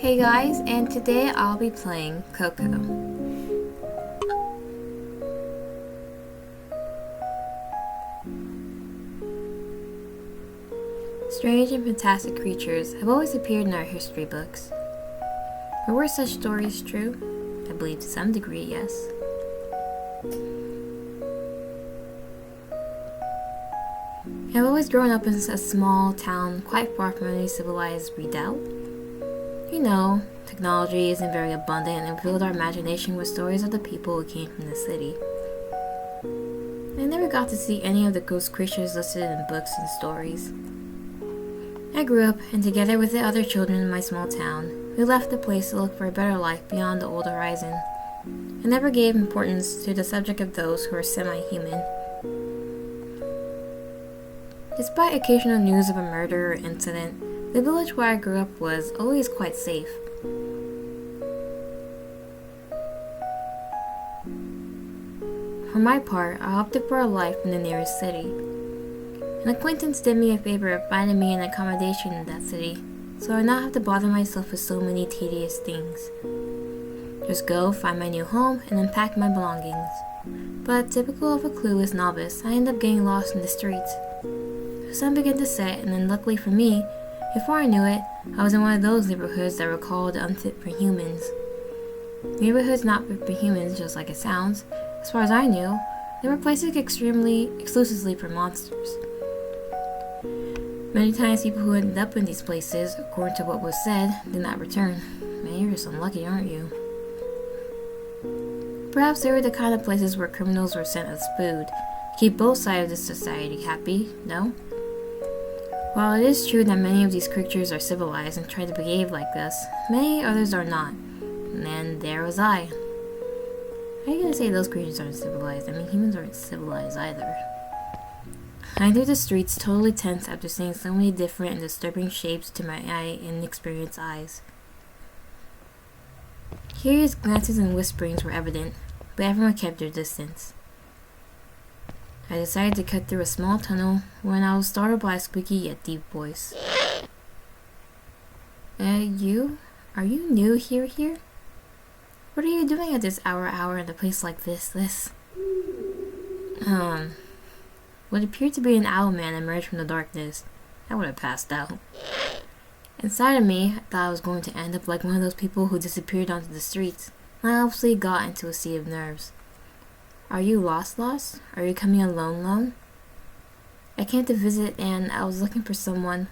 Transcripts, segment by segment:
Hey guys, and today I'll be playing Koko. Strange and fantastic creatures have always appeared in our history books. But were such stories true? I believe to some degree, yes. I've always grown up in a small town quite far from any civilized redoubt. You know, technology isn't very abundant and filled our imagination with stories of the people who came from the city. I never got to see any of the ghost creatures listed in books and stories. I grew up, and together with the other children in my small town, we left the place to look for a better life beyond the old horizon. I never gave importance to the subject of those who are semi-human. Despite occasional news of a murder or incident, the village where I grew up was always quite safe. For my part, I opted for a life in the nearest city. An acquaintance did me a favor of finding me an accommodation in that city, so I would not have to bother myself with so many tedious things. Just go, find my new home, and unpack my belongings. But typical of a clueless novice, I ended up getting lost in the streets. The sun began to set, and then luckily for me, before I knew it, I was in one of those neighborhoods that were called unfit for humans. Neighborhoods not fit for humans, just like it sounds. As far as I knew, they were places exclusively for monsters. Many times people who ended up in these places, according to what was said, did not return. Man, you're just unlucky, aren't you? Perhaps they were the kind of places where criminals were sent as food, to keep both sides of the society happy, no? While it is true that many of these creatures are civilized and try to behave like us, many others are not. And then there was I. How are you gonna say those creatures aren't civilized? I mean, humans aren't civilized either. I entered the streets totally tense after seeing so many different and disturbing shapes to my inexperienced eyes. Curious glances and whisperings were evident, but everyone kept their distance. I decided to cut through a small tunnel when I was startled by a squeaky yet deep voice. You? Are you new here? What are you doing at this hour in a place like this? What appeared to be an owl man emerged from the darkness. I would have passed out. Inside of me, I thought I was going to end up like one of those people who disappeared onto the streets. I obviously got into a sea of nerves. Are you lost? Are you coming alone? I came to visit and I was looking for someone.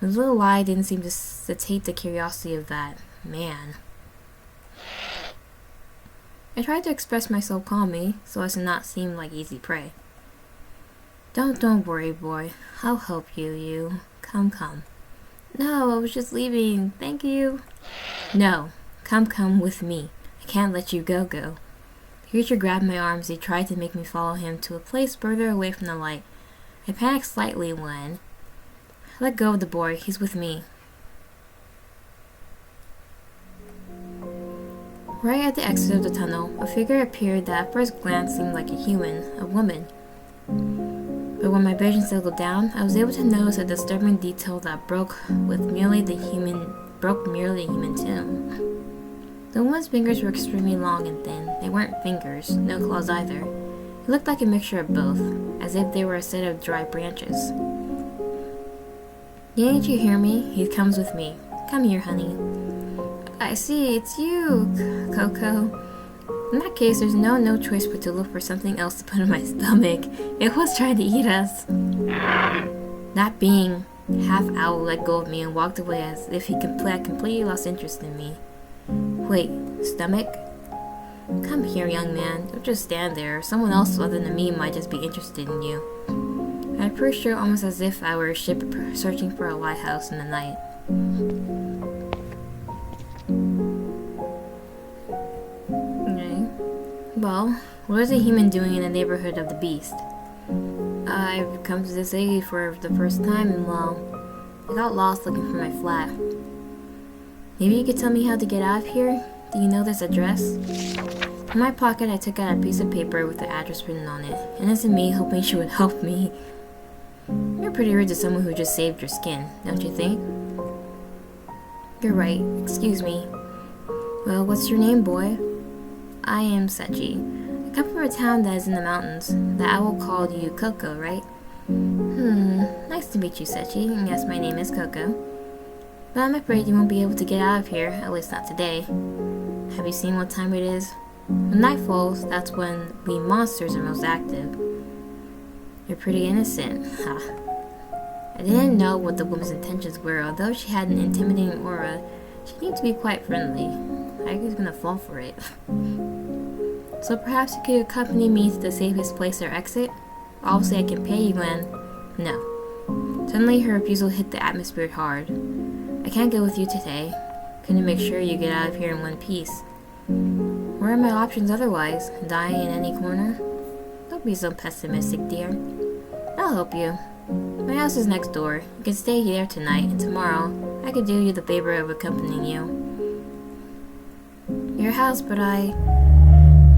The little lie didn't seem to satiate the curiosity of that man. I tried to express myself calmly so as to not seem like easy prey. Don't worry, boy. I'll help you. Come. No, I was just leaving. Thank you. No, come with me. I can't let you go. The creature grabbed my arms. He tried to make me follow him to a place further away from the light. I panicked slightly when I let go of the boy. He's with me. Right at the exit of the tunnel, a figure appeared that at first glance seemed like a woman. But when my vision settled down, I was able to notice a disturbing detail that broke merely the human tomb. The woman's fingers were extremely long and thin. They weren't fingers, no claws either. It looked like a mixture of both, as if they were a set of dry branches. Didn't you hear me? He comes with me. Come here, honey. I see, it's you, Koko. In that case, there's no choice but to look for something else to put in my stomach. It was trying to eat us. That being half owl let go of me and walked away as if he completely lost interest in me. Wait, stomach? Come here, young man. Don't just stand there. Someone else other than me might just be interested in you. I approached her almost as if I were a ship searching for a lighthouse in the night. Okay. Well, what is a human doing in the neighborhood of the beast? I've come to this city for the first time and I got lost looking for my flat. Maybe you could tell me how to get out of here? Do you know this address? In my pocket, I took out a piece of paper with the address written on it, and this is me hoping she would help me. You're pretty rude to someone who just saved your skin, don't you think? You're right, excuse me. Well, what's your name, boy? I am Seiichi. I come from a town that is in the mountains. The owl called you Koko, right? Nice to meet you, Seiichi. And yes, my name is Koko. But I'm afraid you won't be able to get out of here, at least not today. Have you seen what time it is? When night falls, that's when we monsters are most active. You're pretty innocent. Ha. I didn't know what the woman's intentions were. Although she had an intimidating aura, she seemed to be quite friendly. I was gonna fall for it. So perhaps you could accompany me to the safest place or exit? Obviously I can pay you when... No. Suddenly her refusal hit the atmosphere hard. I can't go with you today. Can you make sure you get out of here in one piece? What are my options otherwise? Dying in any corner? Don't be so pessimistic, dear. I'll help you. My house is next door. You can stay here tonight, and tomorrow I could do you the favor of accompanying you. Your house, but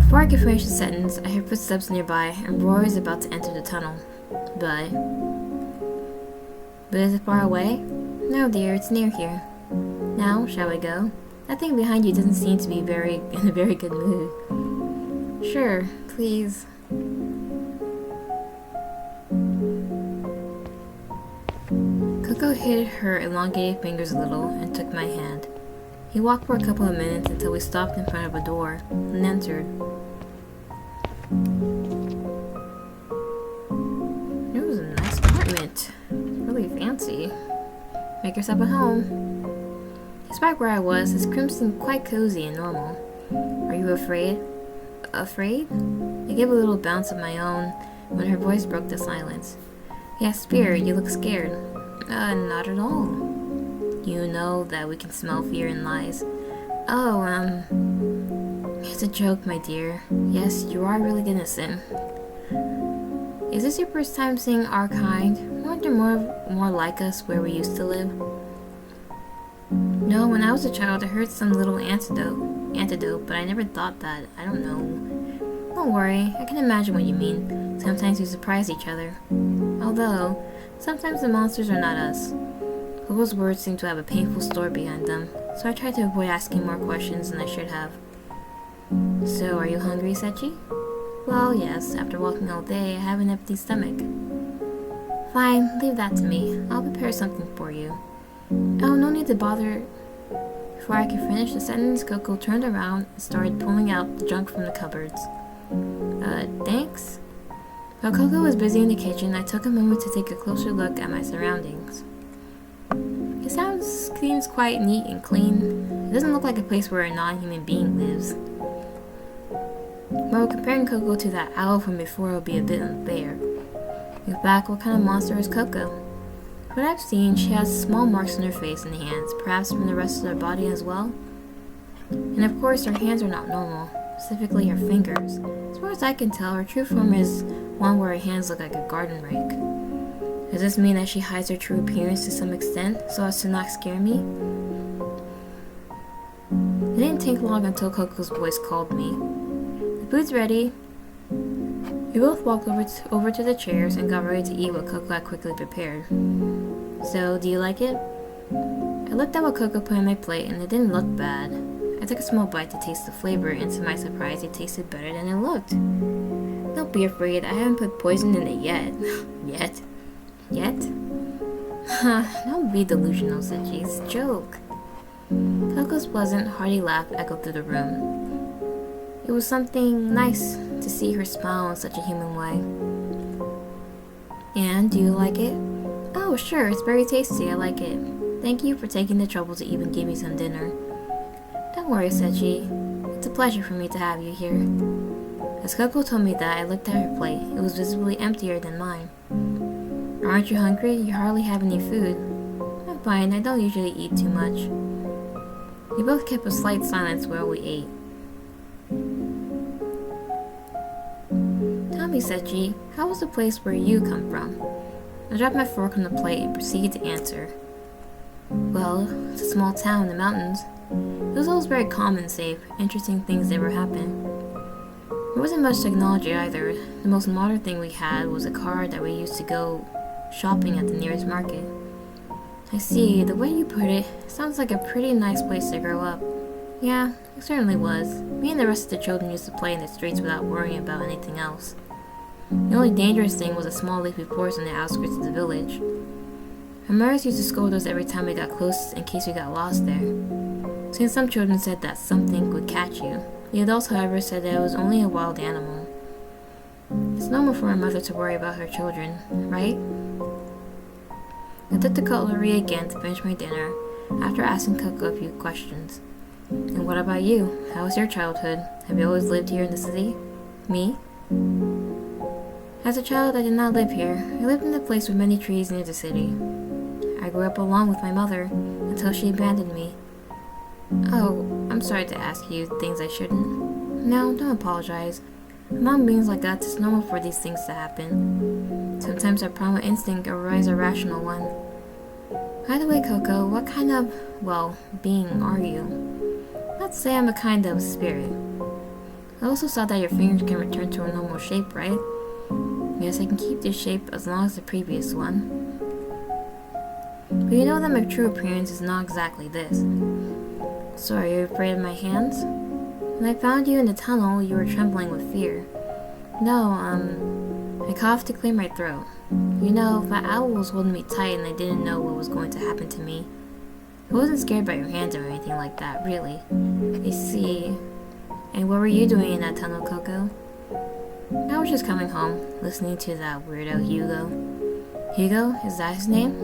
Before I could finish the sentence, I heard footsteps nearby, and Rory is about to enter the tunnel. But is it far away? No, dear, it's near here. Now, shall we go? That thing behind you doesn't seem to be in a very good mood. Sure, please. Koko hid her elongated fingers a little and took my hand. He walked for a couple of minutes until we stopped in front of a door and entered. It was a nice apartment. Really fancy. Make yourself at home. Despite where I was, his crib seemed quite cozy and normal. Are you afraid? Afraid? I gave a little bounce of my own when her voice broke the silence. Yes, Spirit, you look scared. Not at all. You know that we can smell fear and lies. Oh, it's a joke, my dear. Yes, you are really innocent. Is this your first time seeing our kind? Weren't there more like us where we used to live? No, when I was a child, I heard some little antidote, but I never thought that. I don't know. Don't worry, I can imagine what you mean. Sometimes we surprise each other. Although, sometimes the monsters are not us. Koko's words seem to have a painful story behind them, so I tried to avoid asking more questions than I should have. So, are you hungry, Seiichi? Well, yes, after walking all day, I have an empty stomach. Fine, leave that to me. I'll prepare something for you. Oh, no need to bother. Before I could finish the sentence, Koko turned around and started pulling out the junk from the cupboards. Thanks? While Koko was busy in the kitchen, I took a moment to take a closer look at my surroundings. It seems quite neat and clean. It doesn't look like a place where a non-human being lives. While comparing Koko to that owl from before, it would be a bit unfair. In fact, what kind of monster is Koko? From what I've seen, she has small marks on her face and hands, perhaps from the rest of her body as well. And of course, her hands are not normal, specifically her fingers. As far as I can tell, her true form is one where her hands look like a garden rake. Does this mean that she hides her true appearance to some extent, so as to not scare me? It didn't take long until Koko's voice called me. The food's ready. We both walked over to the chairs and got ready to eat what Koko had quickly prepared. So, do you like it? I looked at what Koko put on my plate and it didn't look bad. I took a small bite to taste the flavor, and to my surprise, it tasted better than it looked. Don't be afraid, I haven't put poison in it yet. Yet? Don't be delusional, Seiichi. It's a joke. Koko's pleasant, hearty laugh echoed through the room. It was something nice to see her smile in such a human way. And, do you like it? Oh, sure, it's very tasty, I like it. Thank you for taking the trouble to even give me some dinner. Don't worry, Seiichi. It's a pleasure for me to have you here. As Koko told me that, I looked at her plate. It was visibly emptier than mine. Aren't you hungry? You hardly have any food. I'm fine, I don't usually eat too much. We both kept a slight silence while we ate. Tell me, Seiichi, how was the place where you come from? I dropped my fork on the plate and proceeded to answer. Well, it's a small town in the mountains. It was always very calm and safe. Interesting things never happened. There wasn't much technology either. The most modern thing we had was a car that we used to go shopping at the nearest market. I see, the way you put it, sounds like a pretty nice place to grow up. Yeah, it certainly was. Me and the rest of the children used to play in the streets without worrying about anything else. The only dangerous thing was a small leafy forest on the outskirts of the village. My mothers used to scold us every time we got close in case we got lost there. Since some children said that something would catch you, the adults, however, said that it was only a wild animal. It's normal for a mother to worry about her children, right? I took the cutlery again to finish my dinner after asking Koko a few questions. And what about you? How was your childhood? Have you always lived here in the city? Me? As a child, I did not live here. I lived in a place with many trees near the city. I grew up alone with my mother until she abandoned me. Oh, I'm sorry to ask you things I shouldn't. No, don't apologize. Among beings like us, it's normal for these things to happen. Sometimes our primal instinct overrides our rational one. By the way, Koko, what kind of, being are you? Let's say I'm a kind of spirit. I also saw that your fingers can return to a normal shape, right? Yes, I can keep this shape as long as the previous one. But you know that my true appearance is not exactly this. So are you afraid of my hands? When I found you in the tunnel, you were trembling with fear. No, I coughed to clear my throat. You know, that owl was holding me tight and I didn't know what was going to happen to me. I wasn't scared by your hands or anything like that, really. I see. And what were you doing in that tunnel, Koko? I was just coming home, listening to that weirdo Hugo. Hugo? Is that his name?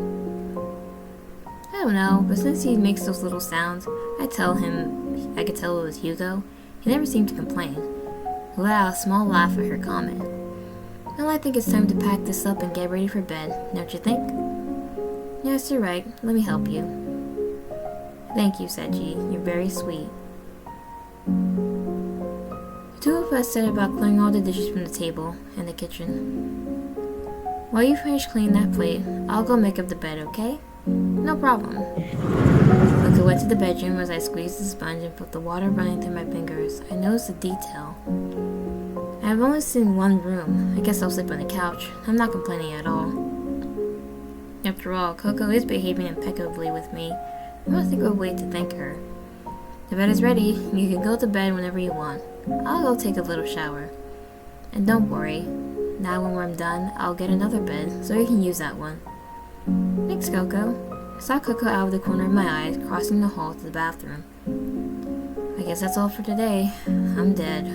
I don't know, but since he makes those little sounds, I could tell it was Hugo. He never seemed to complain. He let out a small laugh at her comment. Well, I think it's time to pack this up and get ready for bed, don't you think? Yes, you're right. Let me help you. Thank you, Seiichi. You're very sweet. The two of us set about clearing all the dishes from the table and the kitchen. While you finish cleaning that plate, I'll go make up the bed, okay? No problem. Koko went to the bedroom as I squeezed the sponge and felt the water running through my fingers. I noticed the detail. I have only seen one room. I guess I'll sleep on the couch. I'm not complaining at all. After all, Koko is behaving impeccably with me. I must think of a way to thank her. The bed is ready. You can go to bed whenever you want. I'll go take a little shower. And don't worry. Now when I'm done, I'll get another bed, so you can use that one. Thanks, Koko. I saw Koko out of the corner of my eyes, crossing the hall to the bathroom. I guess that's all for today. I'm dead.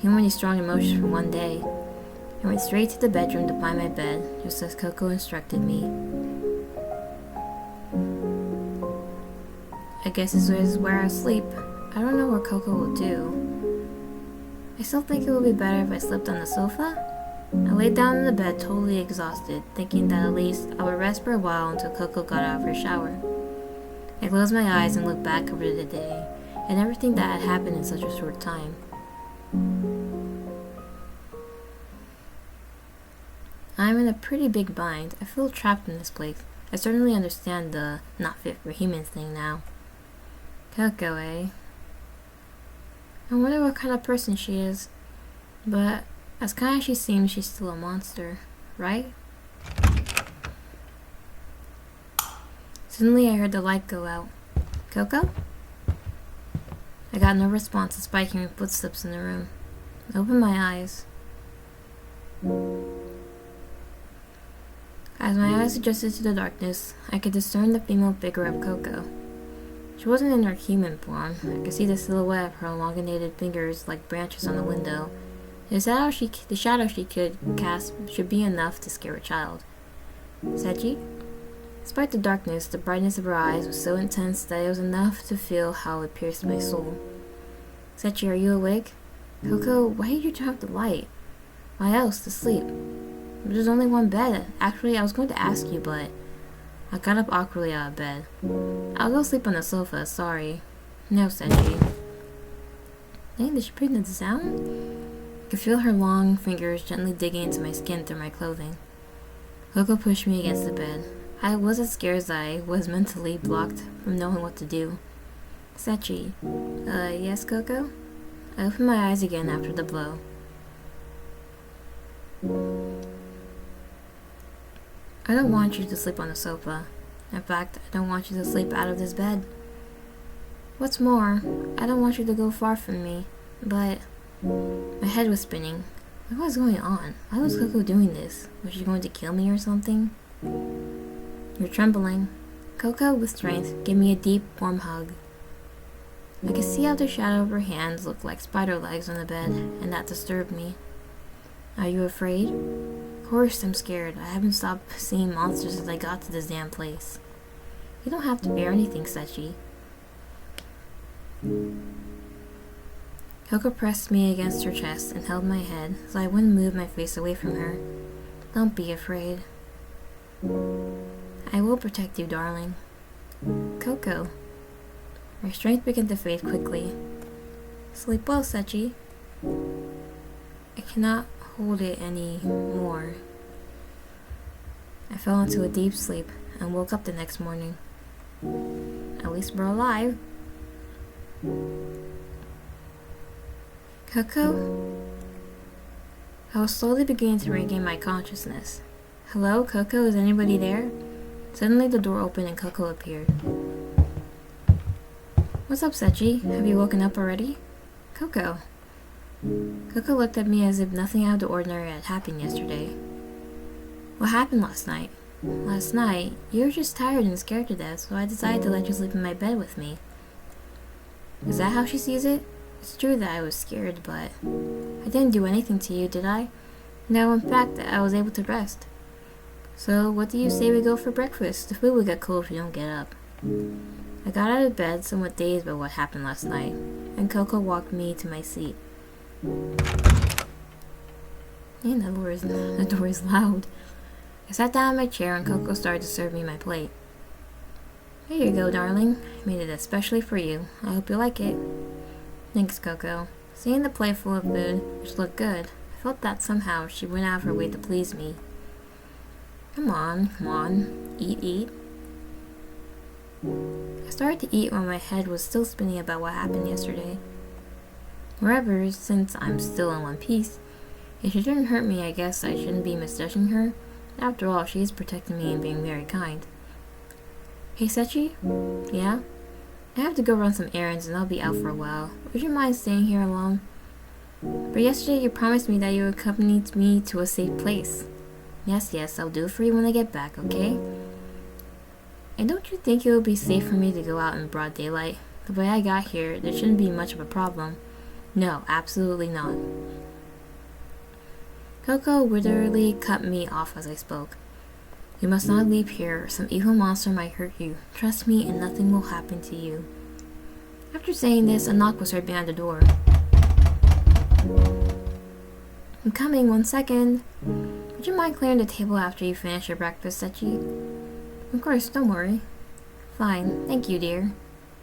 Too many strong emotions for one day. I went straight to the bedroom to find my bed, just as Koko instructed me. I guess this is where I sleep. I don't know what Koko will do. I still think it would be better if I slept on the sofa. I laid down in the bed totally exhausted, thinking that at least I would rest for a while until Koko got out of her shower. I closed my eyes and looked back over the day, and everything that had happened in such a short time. I'm in a pretty big bind. I feel trapped in this place. I certainly understand the not fit for humans thing now. Koko, eh? I wonder what kind of person she is. But as kind as she seems, she's still a monster, right? Suddenly I heard the light go out. Koko? I got no response despite hearing footsteps in the room. I opened my eyes. As my eyes adjusted to the darkness, I could discern the female figure of Koko. She wasn't in her human form. I could see the silhouette of her elongated fingers like branches on the window. The shadow she could cast should be enough to scare a child. Seiichi? Despite the darkness, the brightness of her eyes was so intense that it was enough to feel how it pierced my soul. Seiichi, are you awake? Koko, why did you turn off the light? Why else? To sleep. But there's only one bed. Actually, I was going to ask you, but I got up awkwardly out of bed. I'll go sleep on the sofa, sorry. No, Seiichi. Dang, did she breathe into the sound? I could feel her long fingers gently digging into my skin through my clothing. Koko pushed me against the bed. I was as scared as I was mentally blocked from knowing what to do. Seiichi. Yes, Koko? I opened my eyes again after the blow. I don't want you to sleep on the sofa. In fact, I don't want you to sleep out of this bed. What's more, I don't want you to go far from me, but my head was spinning. What was going on? Why was Koko doing this? Was she going to kill me or something? You're trembling. Koko, with strength, gave me a deep, warm hug. I could see how the shadow of her hands looked like spider legs on the bed, and that disturbed me. Are you afraid? Of course I'm scared. I haven't stopped seeing monsters since I got to this damn place. You don't have to fear anything, Seiichi. Koko pressed me against her chest and held my head so I wouldn't move my face away from her. Don't be afraid. I will protect you, darling. Koko. Her strength began to fade quickly. Sleep well, Seiichi. I cannot hold it any more. I fell into a deep sleep and woke up the next morning. At least we're alive. Koko? I was slowly beginning to regain my consciousness. Hello, Koko, is anybody there? Suddenly the door opened and Koko appeared. What's up, Seiichi? Have you woken up already? Koko. Koko looked at me as if nothing out of the ordinary had happened yesterday. What happened last night? Last night? You were just tired and scared to death, so I decided to let you sleep in my bed with me. Is that how she sees it? It's true that I was scared, but I didn't do anything to you, did I? No, in fact, I was able to rest. So, what do you say we go for breakfast? The food will get cold if you don't get up. I got out of bed, somewhat dazed by what happened last night, and Koko walked me to my seat. Man, the door is loud. I sat down in my chair and Koko started to serve me my plate. Here you go, darling. I made it especially for you. I hope you like it. Thanks, Koko. Seeing the plate full of food, which looked good, I felt that somehow she went out of her way to please me. Come on. Eat. I started to eat when my head was still spinning about what happened yesterday. However, since I'm still in one piece, if she didn't hurt me, I guess I shouldn't be misjudging her. After all, she is protecting me and being very kind. Hey, Seiichi? Yeah? I have to go run some errands and I'll be out for a while. Would you mind staying here alone? But yesterday you promised me that you would accompany me to a safe place. Yes, I'll do it for you when I get back, okay? And don't you think it would be safe for me to go out in broad daylight? The way I got here, there shouldn't be much of a problem. No, absolutely not. Koko literally cut me off as I spoke. You must not leave here. Some evil monster might hurt you. Trust me and nothing will happen to you. After saying this, a knock was heard behind the door. I'm coming, 1 second. Would you mind clearing the table after you finish your breakfast, Seiichi? Of course, don't worry. Fine, thank you, dear.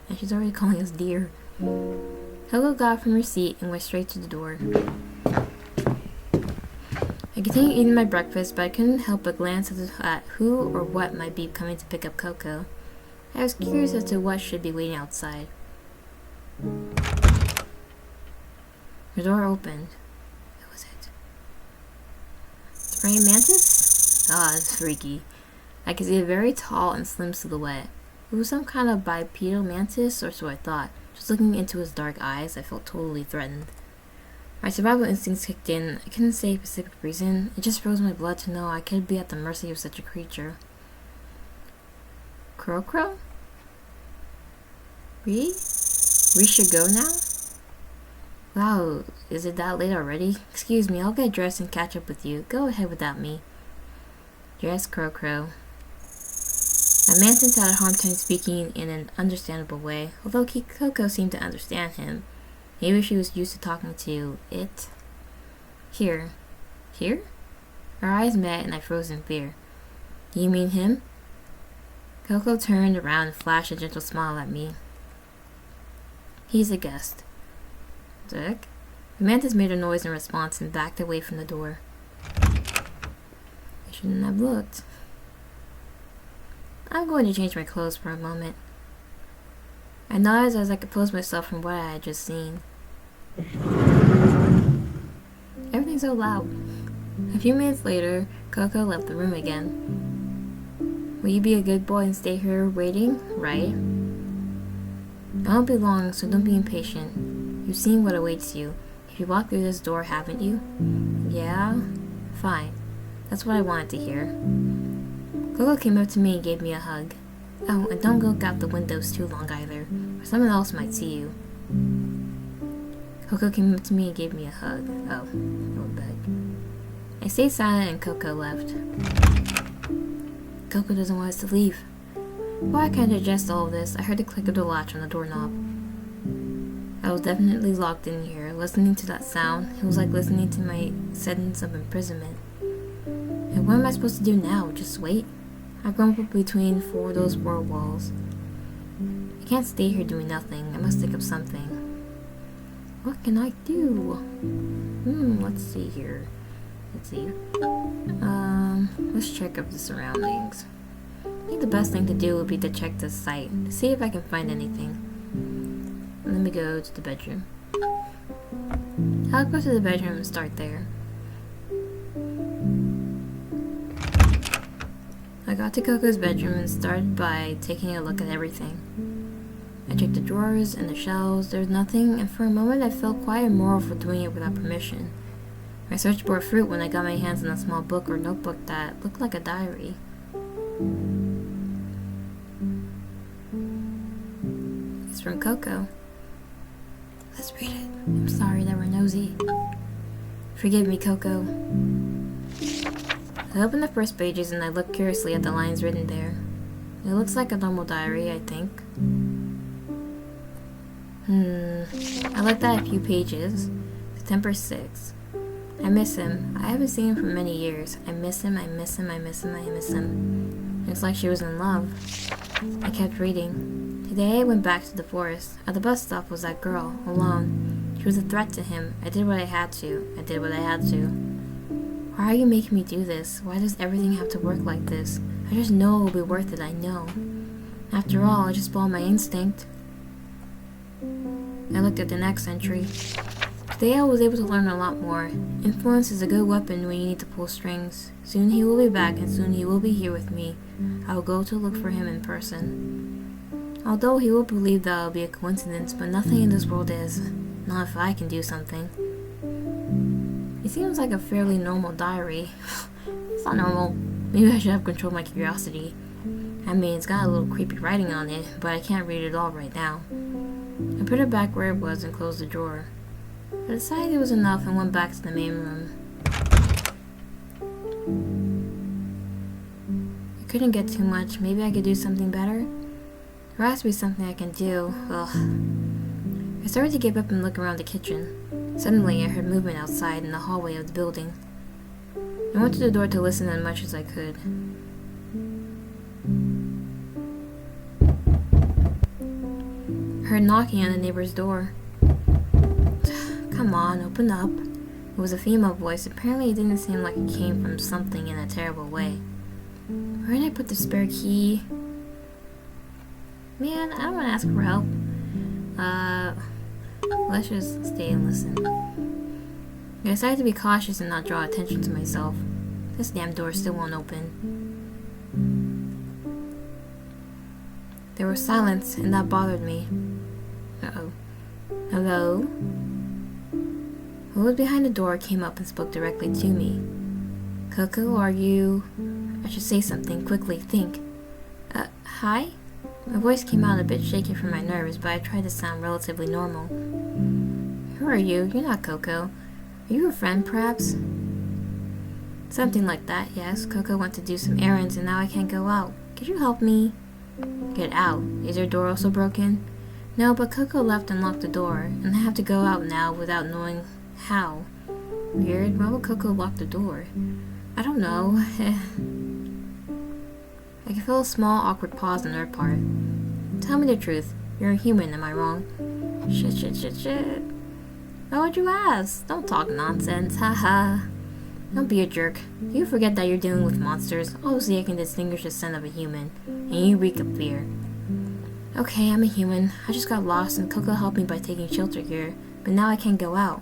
And she's already calling us dear. Koko got up from her seat and went straight to the door. I continued eating my breakfast, but I couldn't help but glance at who or what might be coming to pick up Koko. I was curious as to what should be waiting outside. The door opened. Who was it? The praying mantis? It's freaky. I could see a very tall and slim silhouette. It was some kind of bipedal mantis, or so I thought. Just looking into his dark eyes, I felt totally threatened. My survival instincts kicked in. I couldn't say a specific reason. It just froze my blood to know I could be at the mercy of such a creature. Koko? We should go now? Wow, is it that late already? Excuse me, I'll get dressed and catch up with you. Go ahead without me. Yes, Koko. My mantis had a hard time speaking in an understandable way, although Koko seemed to understand him. Maybe she was used to talking to it. Here? Our eyes met and I froze in fear. You mean him? Koko turned around and flashed a gentle smile at me. He's a guest. Dick? The mantis made a noise in response and backed away from the door. I shouldn't have looked. I'm going to change my clothes for a moment. I nodded as I composed myself from what I had just seen. Everything's so loud. A few minutes later, Koko left the room again. Will you be a good boy and stay here waiting, right? It won't be long, so don't be impatient. You've seen what awaits you. If you walk through this door, haven't you? Yeah? Fine. That's what I wanted to hear. Koko came up to me and gave me a hug. Oh, and don't look out the windows too long either, or someone else might see you. Koko came up to me and gave me a hug. Oh, little bug. I stayed silent and Koko left. Koko doesn't want us to leave. Before I can digest all of this, I heard the click of the latch on the doorknob. I was definitely locked in here, listening to that sound. It was like listening to my sentence of imprisonment. And what am I supposed to do now? Just wait? I grumbled between four of those four walls. I can't stay here doing nothing. I must think of something. What can I do? Let's see here. Let's check up the surroundings. I think the best thing to do would be to check this site, to see if I can find anything. Let me go to the bedroom. I'll go to the bedroom and start there. I got to Koko's bedroom and started by taking a look at everything. I checked the drawers and the shelves. There was nothing, and for a moment I felt quite immoral for doing it without permission. I searched for fruit when I got my hands on a small book or notebook that looked like a diary. It's from Koko. Let's read it. I'm sorry that we're nosy. Forgive me, Koko. I opened the first pages and I looked curiously at the lines written there. It looks like a normal diary, I think. I looked at a few pages. September 6th. I miss him. I haven't seen him for many years. I miss him. Looks like she was in love. I kept reading. Today I went back to the forest. At the bus stop was that girl, alone. She was a threat to him. I did what I had to. Why are you making me do this? Why does everything have to work like this? I just know it will be worth it, I know. After all, I just followed my instinct. I looked at the next entry. Today I was able to learn a lot more. Influence is a good weapon when you need to pull strings. Soon he will be back and soon he will be here with me. I will go to look for him in person. Although he will believe that it will be a coincidence, but nothing in this world is. Not if I can do something. It seems like a fairly normal diary. It's not normal. Maybe I should have controlled my curiosity. I mean, it's got a little creepy writing on it, but I can't read it all right now. I put it back where it was and closed the drawer. I decided it was enough and went back to the main room. I couldn't get too much. Maybe I could do something better? There has to be something I can do. Ugh. I started to get up and look around the kitchen. Suddenly, I heard movement outside in the hallway of the building. I went to the door to listen as much as I could. I heard knocking on the neighbor's door. Come on, open up. It was a female voice. Apparently, it didn't seem like it came from something in a terrible way. Where did I put the spare key? Man, I don't want to ask for help. Let's just stay and listen. I decided to be cautious and not draw attention to myself. This damn door still won't open. There was silence, and that bothered me. Uh-oh. Hello? Who was behind the door came up and spoke directly to me. Koko, are you... I should say something quickly. Think. Hi? My voice came out a bit shaky from my nerves, but I tried to sound relatively normal. Who are you? You're not Koko. Are you a friend, perhaps? Something like that, yes. Koko went to do some errands and now I can't go out. Could you help me? Get out? Is your door also broken? No, but Koko left and locked the door, and I have to go out now without knowing how. Weird. Why would Koko lock the door? I don't know. I could feel a small, awkward pause on her part. Tell me the truth. You're a human, am I wrong? Shit. Why would you ask? Don't talk nonsense, haha. Don't be a jerk. You forget that you're dealing with monsters. Obviously I can distinguish the scent of a human, and you reek of fear. Okay, I'm a human. I just got lost and Koko helped me by taking shelter here, but now I can't go out.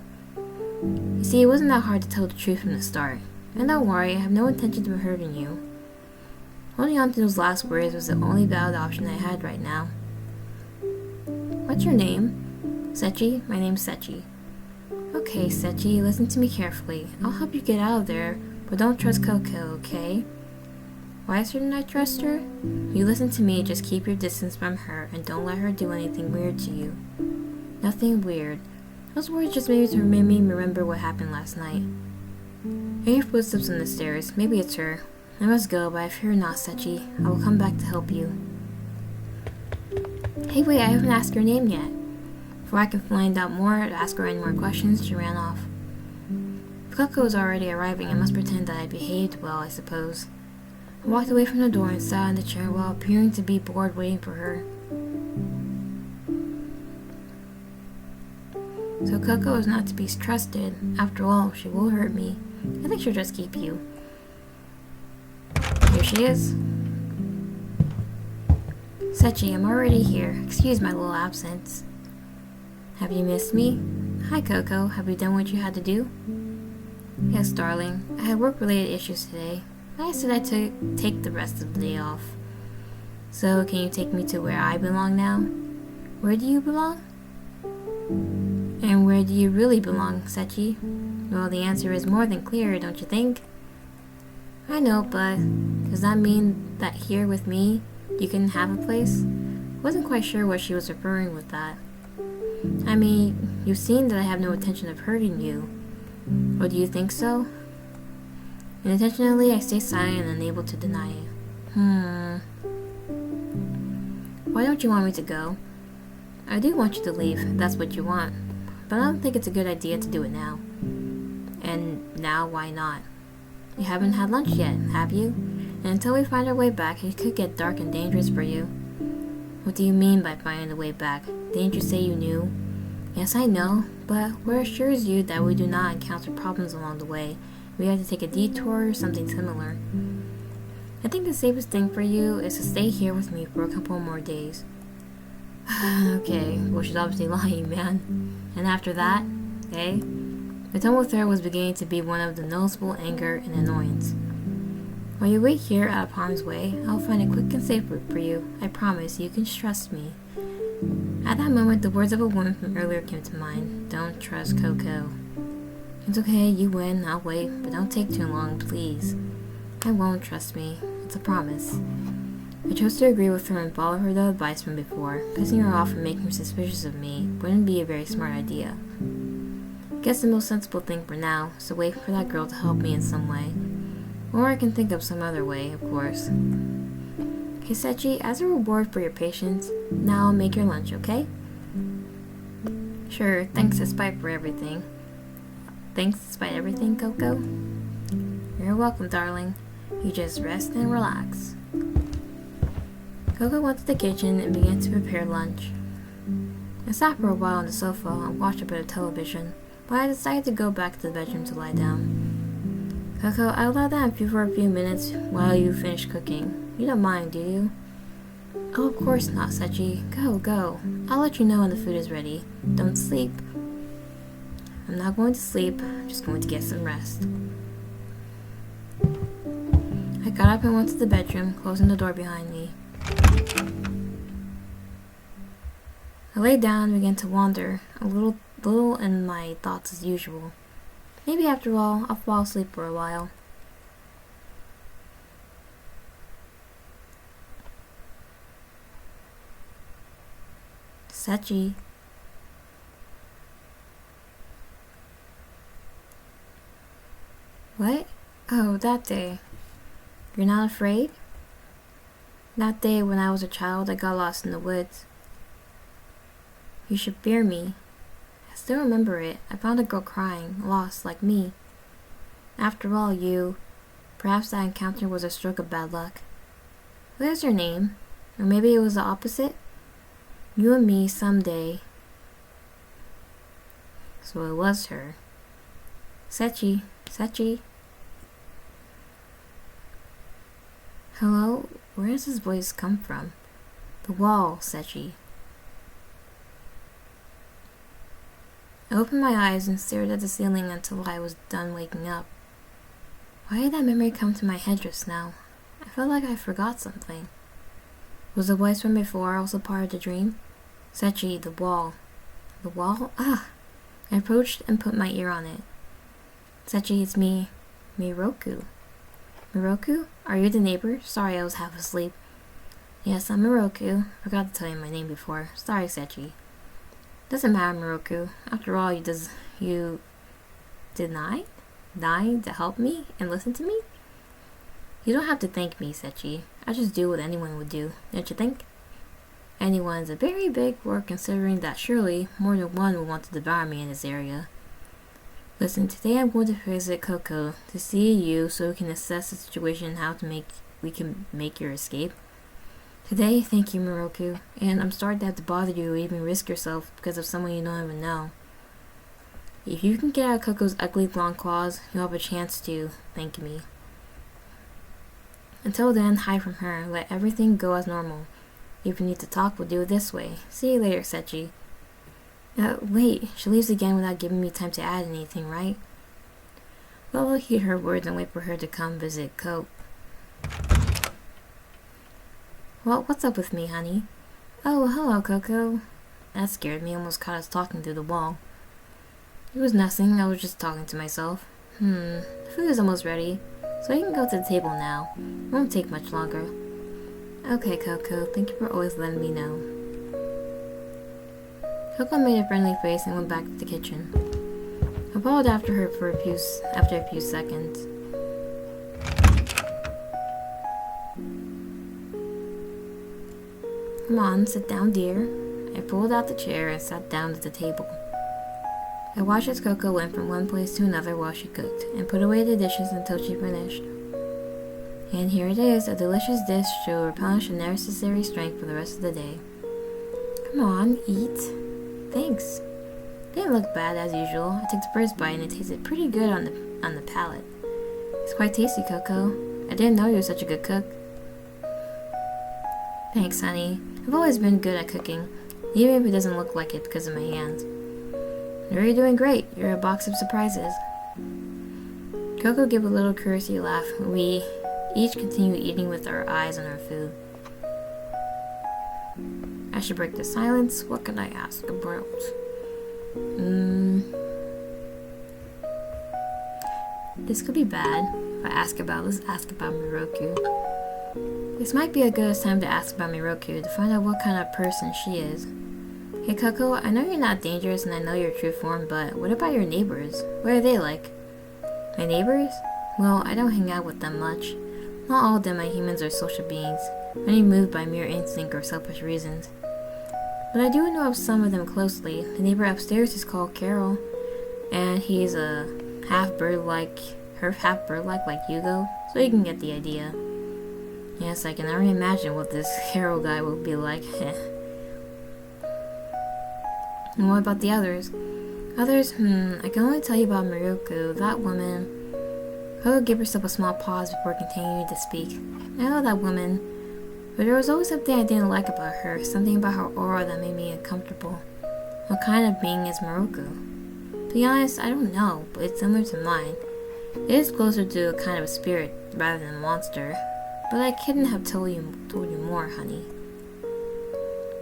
You see, it wasn't that hard to tell the truth from the start. And don't worry, I have no intention of hurting you. Holding on to those last words was the only valid option I had right now. What's your name? Seiichi? My name's Seiichi. Okay, Seiichi, listen to me carefully. I'll help you get out of there, but don't trust Koko, okay? Why shouldn't I trust her? You listen to me, just keep your distance from her, and don't let her do anything weird to you. Nothing weird. Those words just made me remember what happened last night. I hear footsteps on the stairs. Maybe it's her. I must go, but I fear not, Seiichi. I will come back to help you. Hey, wait, I haven't asked your name yet. Before I can find out more, to ask her any more questions, she ran off. If Koko was already arriving, I must pretend that I behaved well, I suppose. I walked away from the door and sat in the chair while appearing to be bored waiting for her. So Koko is not to be trusted. After all, she will hurt me. I think she'll just keep you. Here she is. Seiichi, I'm already here. Excuse my little absence. Have you missed me? Hi, Koko. Have you done what you had to do? Yes, darling. I had work-related issues today. I said I'd take the rest of the day off. So, can you take me to where I belong now? Where do you belong? And where do you really belong, Seiichi? Well, the answer is more than clear, don't you think? I know, but does that mean that here with me, you can have a place? Wasn't quite sure what she was referring with that. I mean, you've seen that I have no intention of hurting you. Or do you think so? Intentionally, I stay silent and unable to deny it. Why don't you want me to go? I do want you to leave, if that's what you want. But I don't think it's a good idea to do it now. And now, why not? You haven't had lunch yet, have you? And until we find our way back, it could get dark and dangerous for you. What do you mean by finding the way back? Didn't you say you knew? Yes, I know, but what assures you that we do not encounter problems along the way? We have to take a detour or something similar. I think the safest thing for you is to stay here with me for a couple more days. Okay, well, she's obviously lying, man. And after that, eh? The tone with her was beginning to be one of the noticeable anger and annoyance. While you wait here out of harm's way, I'll find a quick and safe route for you. I promise, you can trust me. At that moment, the words of a woman from earlier came to mind. Don't trust Koko. It's okay, you win, I'll wait, but don't take too long, please. I won't, trust me. It's a promise. I chose to agree with her and follow her the advice from before. Pissing her off and making her suspicious of me wouldn't be a very smart idea. Guess the most sensible thing for now is to wait for that girl to help me in some way. Or I can think of some other way, of course. Okay, Seiichi, as a reward for your patience, now I'll make your lunch, okay? Sure, thanks despite everything. Thanks despite everything, Koko? You're welcome, darling. You just rest and relax. Koko went to the kitchen and began to prepare lunch. I sat for a while on the sofa and watched a bit of television, but I decided to go back to the bedroom to lie down. Koko, I'll lie down for a few minutes while you finish cooking. You don't mind, do you? Oh, of course not, Seiichi. Go. I'll let you know when the food is ready. Don't sleep. I'm not going to sleep. I'm just going to get some rest. I got up and went to the bedroom, closing the door behind me. I lay down and began to wander, a little in my thoughts as usual. Maybe after all, I'll fall asleep for a while. Seiichi. What? Oh, that day. You're not afraid? That day when I was a child, I got lost in the woods. You should fear me. I still remember it. I found a girl crying, lost like me. After all, perhaps that encounter was a stroke of bad luck. What is your name? Or maybe it was the opposite? You and me someday. So it was her. Seiichi. Hello? Where does this voice come from? The wall, Seiichi. I opened my eyes and stared at the ceiling until I was done waking up. Why did that memory come to my head just now? I felt like I forgot something. Was the voice from before also part of the dream? Seiichi, the wall. The wall? Ah! I approached and put my ear on it. Seiichi, it's me, Miroku. Miroku? Are you the neighbor? Sorry, I was half asleep. Yes, I'm Miroku. Forgot to tell you my name before. Sorry, Seiichi. Doesn't matter, Miroku. After all, you deny to help me and listen to me? You don't have to thank me, Seiichi. I just do what anyone would do, don't you think? Anyone is a very big word considering that surely more than one will want to devour me in this area. Listen, today I'm going to visit Koko to see you so we can assess the situation and how we can make your escape. Today, thank you, Miroku, and I'm sorry to have to bother you or even risk yourself because of someone you don't even know. If you can get out of Koko's ugly long claws, you'll have a chance to thank me. Until then, hide from her. Let everything go as normal. If we need to talk, we'll do it this way. See you later, Seiichi. Wait. She leaves again without giving me time to add anything, right? Well, we'll heed her words and wait for her to come visit Koko. Well, what's up with me, honey? Oh, hello, Koko. That scared me. Almost caught us talking through the wall. It was nothing. I was just talking to myself. The food is almost ready, so you can go to the table now. It won't take much longer. Okay, Koko. Thank you for always letting me know. Koko made a friendly face and went back to the kitchen. I followed after her after a few seconds. Come on, sit down, dear. I pulled out the chair and sat down at the table. I watched as Koko went from one place to another while she cooked, and put away the dishes until she finished. And here it is, a delicious dish to replenish the necessary strength for the rest of the day. Come on, eat. Thanks. Didn't look bad as usual. I took the first bite and it tasted pretty good on the palate. It's quite tasty, Koko. I didn't know you were such a good cook. Thanks, honey. I've always been good at cooking, even if it doesn't look like it because of my hands. You're doing great. You're a box of surprises. Koko gave a little courtesy laugh when we each continued eating with our eyes on our food. I should break the silence. What can I ask about? This could be bad. Let's ask about Miroku. This might be a good time to ask about Miroku to find out what kind of person she is. Hey Koko, I know you're not dangerous and I know your true form, but what about your neighbors? What are they like? My neighbors? Well, I don't hang out with them much. Not all of them are humans or social beings, many moved by mere instinct or selfish reasons. But I do know of some of them closely. The neighbor upstairs is called Carol, and he's a half bird-like like Hugo, so you can get the idea. Yes, I can already imagine what this Carol guy will be like. And what about the others? I can only tell you about Miroku, that woman. Koko gave herself a small pause before continuing to speak. I know that woman, but there was always something I didn't like about her, something about her aura that made me uncomfortable. What kind of being is Miroku? To be honest, I don't know, but it's similar to mine. It is closer to a kind of a spirit rather than a monster, but I couldn't have told you more, honey.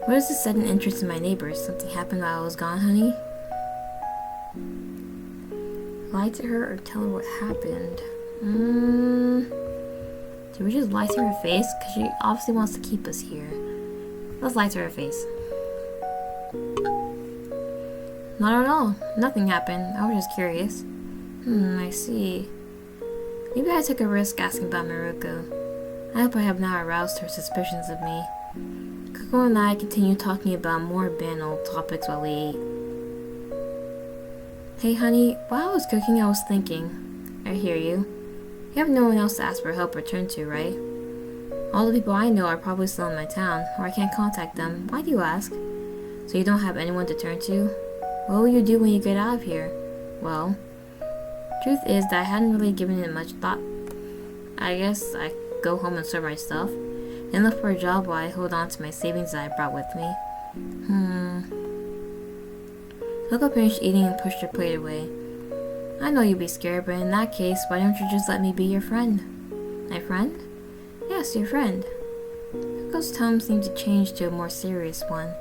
What is this sudden interest in my neighbors? Something happened while I was gone, honey? Lie to her or tell her what happened? Did we just lie to her face? Because she obviously wants to keep us here. Let's lie to her face. Not at all. Nothing happened. I was just curious. I see. Maybe I took a risk asking about Miroku. I hope I have not aroused her suspicions of me. Koko and I continued talking about more banal topics while we ate. Hey honey, while I was cooking I was thinking. I hear you. You have no one else to ask for help or turn to, right? All the people I know are probably still in my town, or I can't contact them. Why do you ask? So you don't have anyone to turn to? What will you do when you get out of here? Well, truth is that I hadn't really given it much thought. I guess I go home and sort my stuff, and look for a job while I hold on to my savings that I brought with me. Koko finished eating and pushed her plate away. I know you'd be scared, but in that case, why don't you just let me be your friend? My friend? Yeah, Yes, your friend. Koko's tone seemed to change to a more serious one.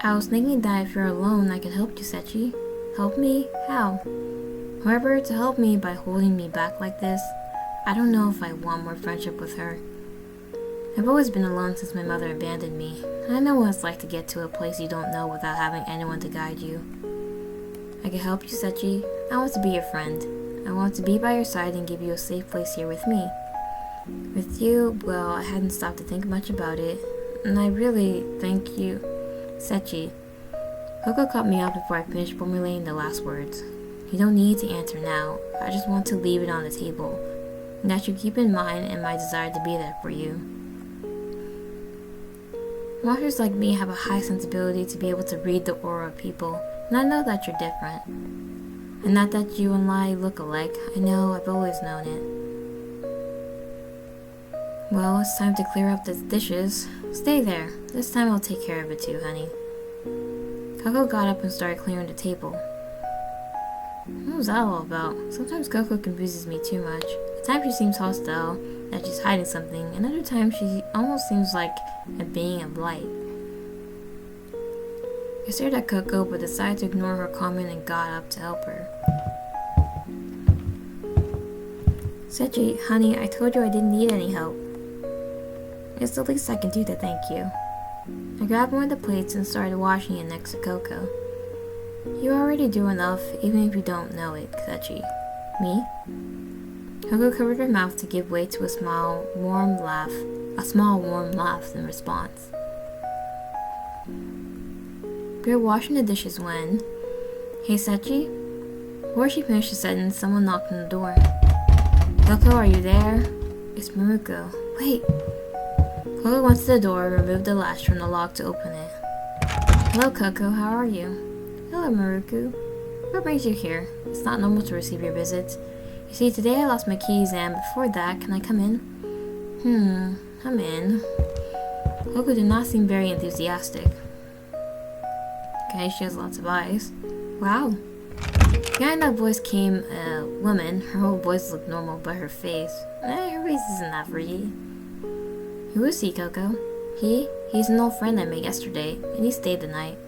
I was thinking that if you're alone, I could help you, Seiichi. Help me? How? However, to help me by holding me back like this, I don't know if I want more friendship with her. I've always been alone since my mother abandoned me, and I know what it's like to get to a place you don't know without having anyone to guide you. I can help you, Seiichi. I want to be your friend. I want to be by your side and give you a safe place here with me. With you, well, I hadn't stopped to think much about it, and I really thank you, Seiichi. Koko cut me off before I finished formulating the last words. You don't need to answer now. I just want to leave it on the table, and that you keep in mind and my desire to be there for you. Monsters like me have a high sensibility to be able to read the aura of people, and I know that you're different. And not that you and I look alike. I know, I've always known it. Well, it's time to clear up the dishes. Stay there. This time I'll take care of it too, honey. Koko got up and started clearing the table. What was that all about? Sometimes Koko confuses me too much. At times she seems hostile, that she's hiding something, and other times she almost seems like a being of light. I stared at Koko but decided to ignore her comment and got up to help her. Seiichi, honey, I told you I didn't need any help. It's the least I can do to thank you. I grabbed one of the plates and started washing it next to Koko. You already do enough, even if you don't know it, Seiichi. Me? Koko covered her mouth to give way to a small, warm laugh in response. We were washing the dishes when... Hey, Seiichi? Before she finished the sentence, someone knocked on the door. Koko, are you there? It's Maruko. Wait. Koko went to the door and removed the latch from the lock to open it. Hello, Koko. How are you? Hello, Maruko. What brings you here? It's not normal to receive your visits. You see, today I lost my keys and before that, can I come in? Come in. Koko did not seem very enthusiastic. Okay, she has lots of eyes. Wow. Behind that voice came a woman. Her whole voice looked normal, but her face... her face isn't that pretty. Who is he, Koko? He's an old friend I met yesterday, and he stayed the night.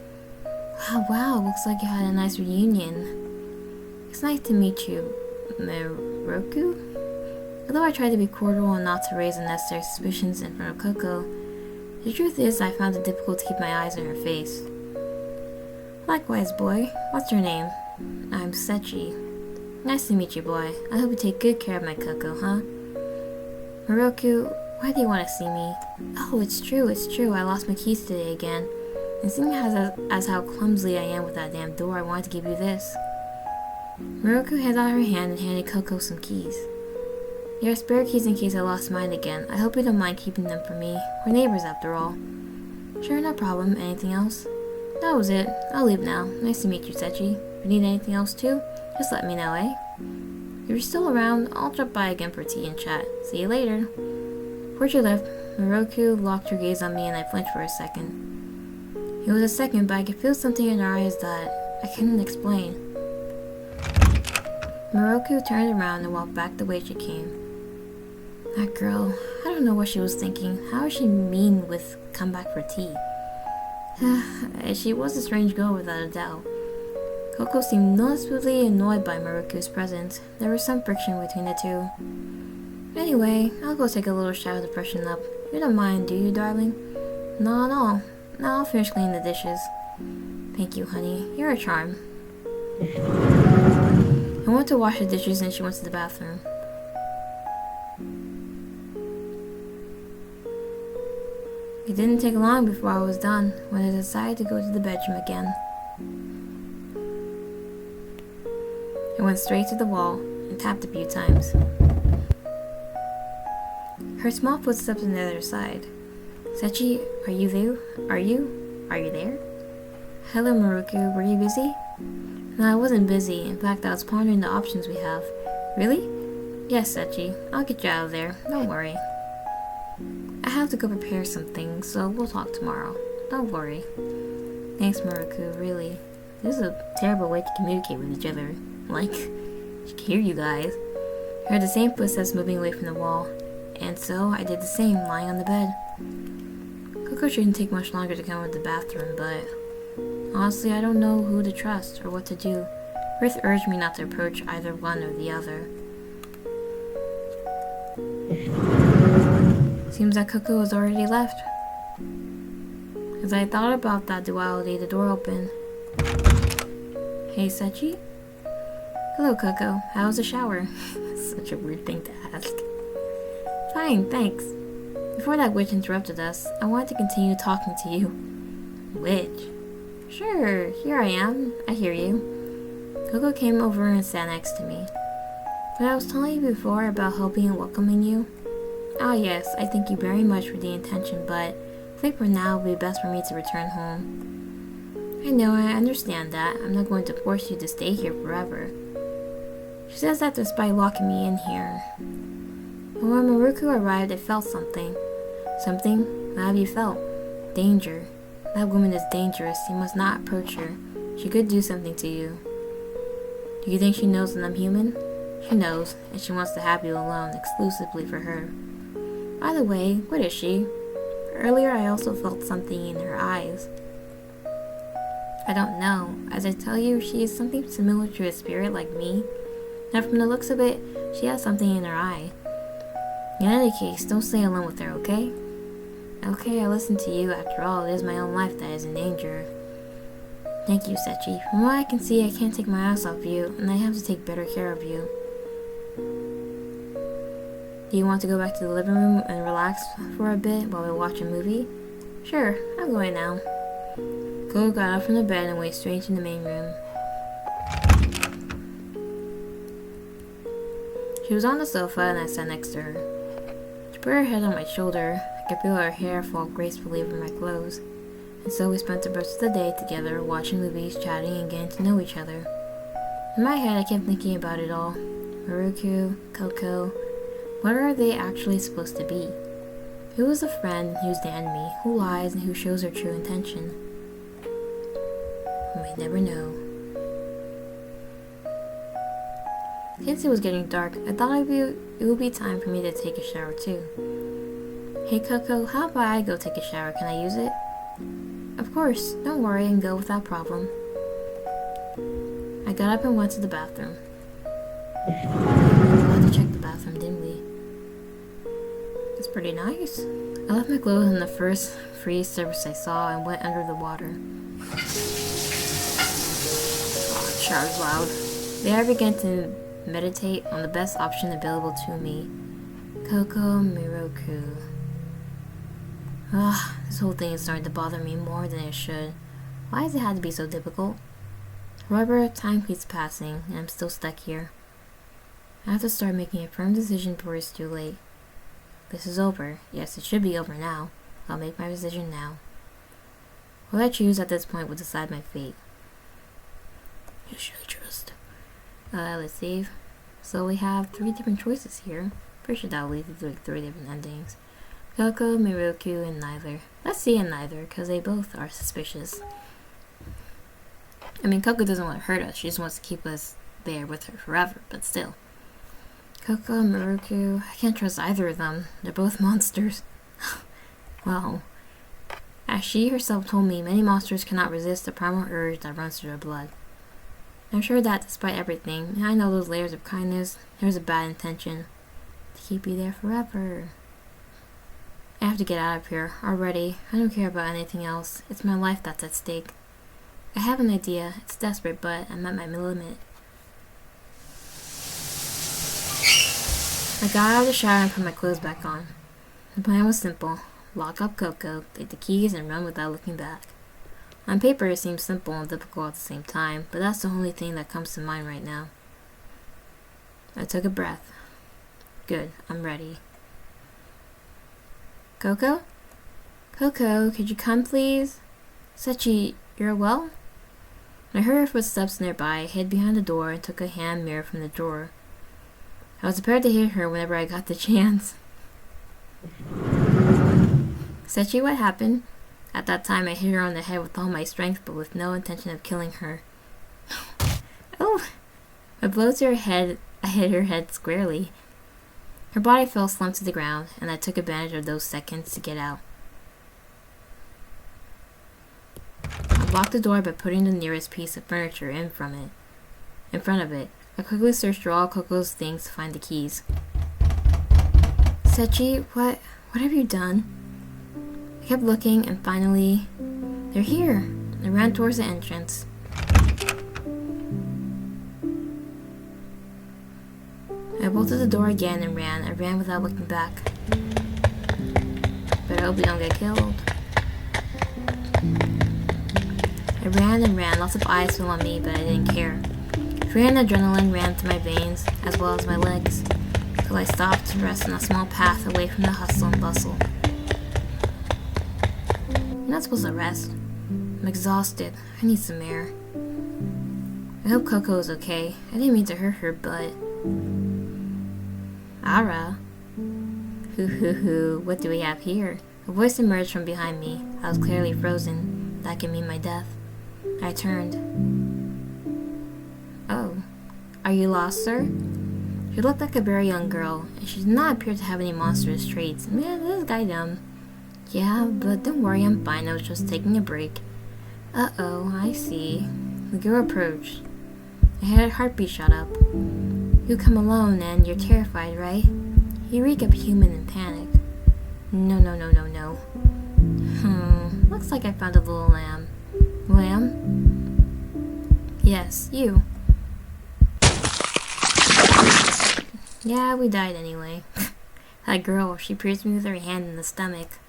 Wow, looks like you had a nice reunion. It's nice to meet you, Miroku? Although I tried to be cordial and not to raise unnecessary suspicions in front of Koko, the truth is I found it difficult to keep my eyes on her face. Likewise, boy. What's your name? I'm Seiichi. Nice to meet you, boy. I hope you take good care of my Koko, huh? Miroku, why do you want to see me? Oh, it's true. I lost my keys today again. And seeing as how clumsy I am with that damn door, I wanted to give you this. Miroku held out her hand and handed Koko some keys. There are spare keys in case I lost mine again. I hope you don't mind keeping them for me. We're neighbors after all. Sure, no problem. Anything else? That was it. I'll leave now. Nice to meet you, Seiichi. If you need anything else too, just let me know, eh? If you're still around, I'll drop by again for tea and chat. See you later. Before she left, Miroku locked her gaze on me and I flinched for a second. It was a second, but I could feel something in her eyes that I couldn't explain. Miroku turned around and walked back the way she came. That girl, I don't know what she was thinking. How is she mean with come back for tea? She was a strange girl without a doubt. Koko seemed noticeably annoyed by Miroku's presence. There was some friction between the two. Anyway, I'll go take a little shower to freshen up. You don't mind, do you, darling? Not at all. Now I'll finish cleaning the dishes. Thank you, honey. You're a charm. I went to wash the dishes and she went to the bathroom. It didn't take long before I was done when I decided to go to the bedroom again. I went straight to the wall and tapped a few times. Heard small footsteps on the other side. Seiichi, are you there? Are you there? Hello, Miroku. Were you busy? No, I wasn't busy. In fact, I was pondering the options we have. Really? Yes, Seiichi. I'll get you out of there. Don't worry. I have to go prepare something, so we'll talk tomorrow. Don't worry. Thanks, Miroku. Really. This is a terrible way to communicate with each other. Like, I can hear you guys. I heard the same footsteps moving away from the wall. and so I did the same, lying on the bed. Koko shouldn't take much longer to come into the bathroom, but honestly, I don't know who to trust or what to do. Ruth urged me not to approach either one or the other. Seems that Koko has already left. As I thought about that duality, the door opened. Hey, Seiichi? Hello, Koko. How was the shower? Such a weird thing to ask. Fine, thanks. Before that witch interrupted us, I wanted to continue talking to you. Witch? Sure, here I am. I hear you. Koko came over and sat next to me. But I was telling you before about helping and welcoming you. Ah yes, I thank you very much for the intention, but I think for now it would be best for me to return home. I know, I understand that. I'm not going to force you to stay here forever. She says that despite locking me in here. But when Maruku arrived, I felt something. Something? What have you felt? Danger. That woman is dangerous. You must not approach her. She could do something to you. Do you think she knows that I'm human? She knows, and she wants to have you alone, exclusively for her. By the way, what is she? Earlier I also felt something in her eyes. I don't know. As I tell you, she is something similar to a spirit like me. And from the looks of it, she has something in her eye. In any case, don't stay alone with her, okay? Okay, I listen to you. After all, it is my own life that is in danger. Thank you, Seiichi. From what I can see, I can't take my eyes off you, and I have to take better care of you. Do you want to go back to the living room and relax for a bit while we watch a movie? Sure, I'm going now. Koko got up from the bed and went straight to the main room. She was on the sofa and I sat next to her. She put her head on my shoulder. I could feel her hair fall gracefully over my clothes. And so we spent the rest of the day together, watching movies, chatting, and getting to know each other. In my head, I kept thinking about it all. Maruku, Koko. What are they actually supposed to be? Who is the friend and who's the enemy? Who lies and who shows their true intention? We may never know. Since it was getting dark, I thought it would be time for me to take a shower too. Hey Koko, how about I go take a shower? Can I use it? Of course, don't worry and go without problem. I got up and went to the bathroom. We had to check the bathroom, didn't we? It's pretty nice. I left my clothes on the first free surface I saw and went under the water. Oh, the shower's loud. There I began to meditate on the best option available to me. Koko Miroku. This whole thing is starting to bother me more than it should. Why has it had to be so difficult? However, time keeps passing, and I'm still stuck here. I have to start making a firm decision before it's too late. This is over. Yes, it should be over now. I'll make my decision now. What I choose at this point will decide my fate. Who should I trust? Let's see. So we have 3 different choices here. Pretty sure that'll lead to 3 different endings. Koko, Miroku, and neither. Let's see in neither, because they both are suspicious. I mean, Koko doesn't want to hurt us. She just wants to keep us there with her forever, but still. Koko and Miroku, I can't trust either of them. They're both monsters. Well, as she herself told me, many monsters cannot resist the primal urge that runs through their blood. I'm sure that despite everything, and I know those layers of kindness, there's a bad intention. To keep you there forever. I have to get out of here, already. I don't care about anything else. It's my life that's at stake. I have an idea. It's desperate, but I'm at my limit. I got out of the shower and put my clothes back on. The plan was simple. Lock up Koko, take the keys, and run without looking back. On paper, it seems simple and difficult at the same time, but that's the only thing that comes to mind right now. I took a breath. Good, I'm ready. Koko? Koko, could you come please? Seiichi, you're well? I heard her footsteps nearby, hid behind the door, and took a hand mirror from the drawer. I was prepared to hit her whenever I got the chance. Seiichi, what happened? At that time, I hit her on the head with all my strength, but with no intention of killing her. Oh! A blow to her head, I hit her head squarely. Her body fell slumped to the ground, and I took advantage of those seconds to get out. I locked the door by putting the nearest piece of furniture in front of it. I quickly searched through all Koko's things to find the keys. Seiichi, what have you done? I kept looking, and finally, they're here. I ran towards the entrance. I bolted the door again and ran. I ran without looking back. But I hope we don't get killed. I ran and ran. Lots of eyes fell on me, but I didn't care. Fear and adrenaline ran through my veins, as well as my legs, till I stopped to rest on a small path away from the hustle and bustle. I'm not supposed to rest. I'm exhausted. I need some air. I hope Koko is okay. I didn't mean to hurt her, but... Ara. Hoo, what do we have here? A voice emerged from behind me. I was clearly frozen. That could mean my death. I turned. Oh. Are you lost, sir? She looked like a very young girl, and she did not appear to have any monstrous traits. Man, this guy dumb. Yeah, but don't worry, I'm fine. I was just taking a break. Uh-oh, I see. The girl approached. I heard her heartbeat shot up. You come alone and you're terrified, right? You reek of human in panic. No. Looks like I found a little lamb. Lamb? Yes, you. Yeah, we died anyway. That girl, she pierced me with her hand in the stomach.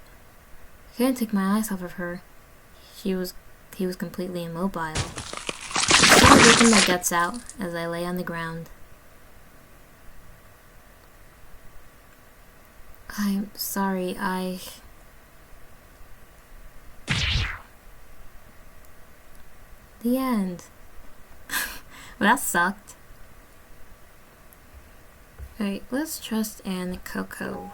I couldn't take my eyes off of her. He was completely immobile. I started ripping my guts out as I lay on the ground. I'm sorry, The end. Well, that sucked. Alright, let's trust in Koko.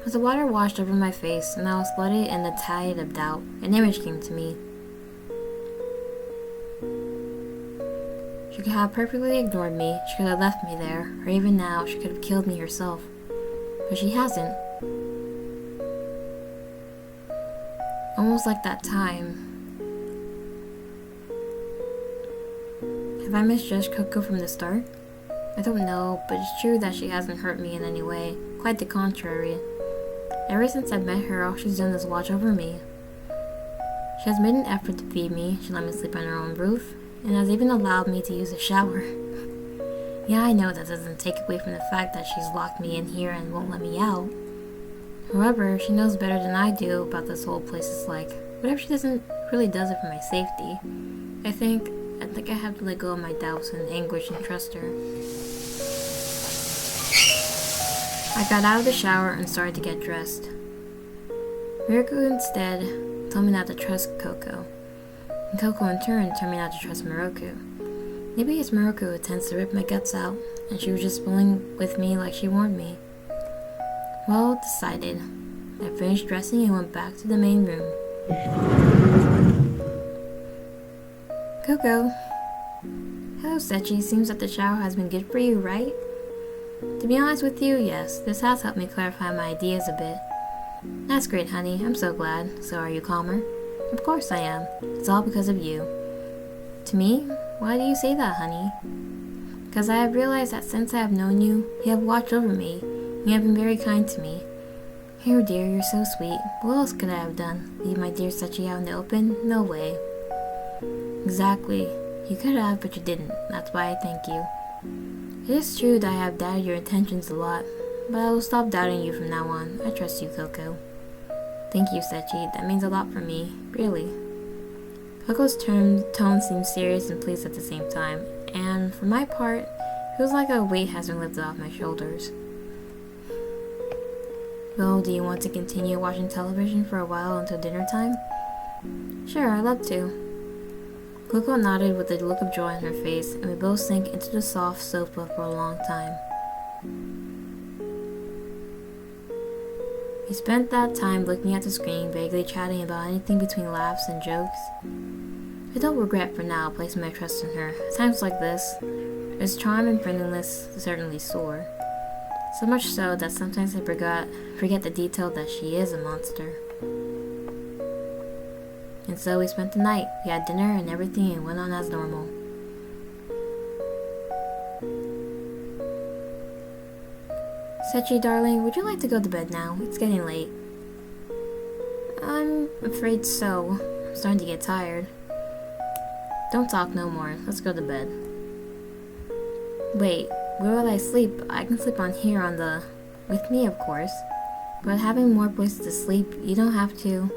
As the water washed over my face and I was flooded in the tide of doubt, an image came to me. She could have perfectly ignored me, she could have left me there, or even now she could have killed me herself. But she hasn't. Almost like that time. Have I misjudged Koko from the start? I don't know, but it's true that she hasn't hurt me in any way. Quite the contrary. Ever since I met her, all she's done is watch over me. She has made an effort to feed me, she let me sleep on her own roof, and has even allowed me to use a shower. Yeah, I know that doesn't take away from the fact that she's locked me in here and won't let me out. However, she knows better than I do about this whole place is like. What if she really does it for my safety? I think I have to let go of my doubts and anguish and trust her. I got out of the shower and started to get dressed. Miroku instead told me not to trust Koko, and Koko in turn told me not to trust Miroku. Maybe it's Miroku who tends to rip my guts out, and she was just fooling with me like she warned me. Well, decided. I finished dressing and went back to the main room. Koko. Hello, Seiichi. Seems that the shower has been good for you, right? To be honest with you, yes. This has helped me clarify my ideas a bit. That's great, honey. I'm so glad. So are you calmer? Of course I am. It's all because of you. To me? Why do you say that, honey? Because I have realized that since I have known you, you have watched over me. You have been very kind to me. Oh dear, you're so sweet. What else could I have done? Leave my dear Seiichi out in the open? No way. Exactly. You could have, but you didn't. That's why I thank you. It is true that I have doubted your intentions a lot, but I will stop doubting you from now on. I trust you, Koko. Thank you, Seiichi. That means a lot for me. Really. Koko's tone seemed serious and pleased at the same time, and for my part, it feels like a weight has been lifted off my shoulders. Well, do you want to continue watching television for a while until dinner time? Sure, I'd love to. Koko nodded with a look of joy on her face, and we both sank into the soft sofa for a long time. We spent that time looking at the screen, vaguely chatting about anything between laughs and jokes. I don't regret for now placing my trust in her. At times like this, its charm and friendliness certainly soar. So much so that sometimes I forget the detail that she is a monster. And so we spent the night. We had dinner and everything and went on as normal. Seiichi, darling, would you like to go to bed now? It's getting late. I'm afraid so. I'm starting to get tired. Don't talk no more. Let's go to bed. Wait, where will I sleep? I can sleep on here with me, of course. But having more places to sleep, you don't have to.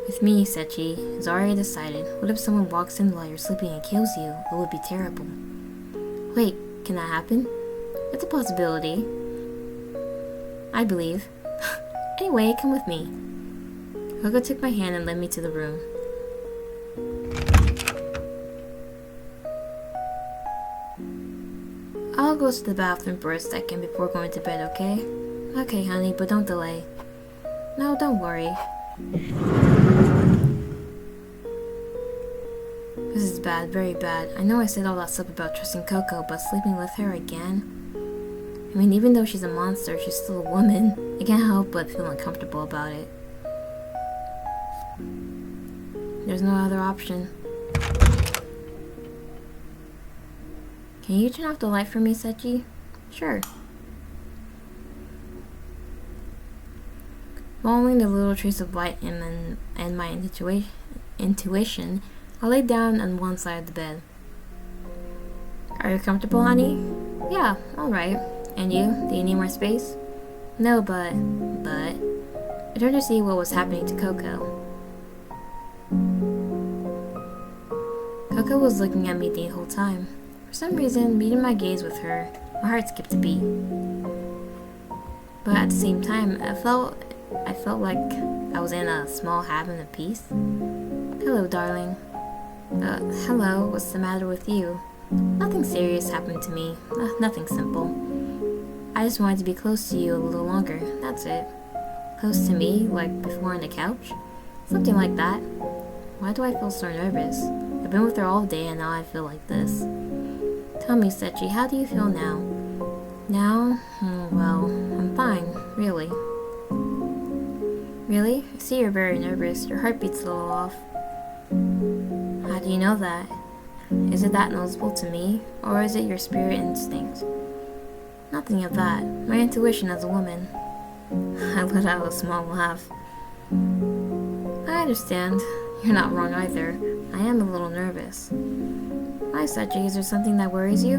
With me, Seiichi, it's already decided. What if someone walks in while you're sleeping and kills you? It would be terrible. Wait, can that happen? It's a possibility. I believe. Anyway, come with me. Koko took my hand and led me to the room. I'll go to the bathroom for a second before going to bed, okay? Okay, honey, but don't delay. No, don't worry. This is bad, very bad. I know I said all that stuff about trusting Koko, but sleeping with her again? I mean, even though she's a monster, she's still a woman. I can't help but feel uncomfortable about it. There's no other option. Can you turn off the light for me, Seiichi? Sure. Following the little trace of light and my intuition, I lay down on one side of the bed. Are you comfortable, honey? Yeah, alright. And you? Do you need more space? No, but... I turned to see what was happening to Koko. Koko was looking at me the whole time. For some reason, meeting my gaze with her, my heart skipped a beat. But at the same time, I felt like I was in a small haven of peace. Hello, darling. Hello, what's the matter with you? Nothing serious happened to me. Nothing simple. I just wanted to be close to you a little longer, that's it. Close to me, like before on the couch? Something like that. Why do I feel so nervous? I've been with her all day and now I feel like this. Tell me, Seiichi, how do you feel now? Now? Well, I'm fine, really. Really? I see you're very nervous. Your heartbeat's a little off. How do you know that? Is it that noticeable to me? Or is it your spirit instinct? Nothing of that. My intuition as a woman. I let out a small laugh. I understand. You're not wrong either. I am a little nervous. Why, Seiichi? Is there something that worries you?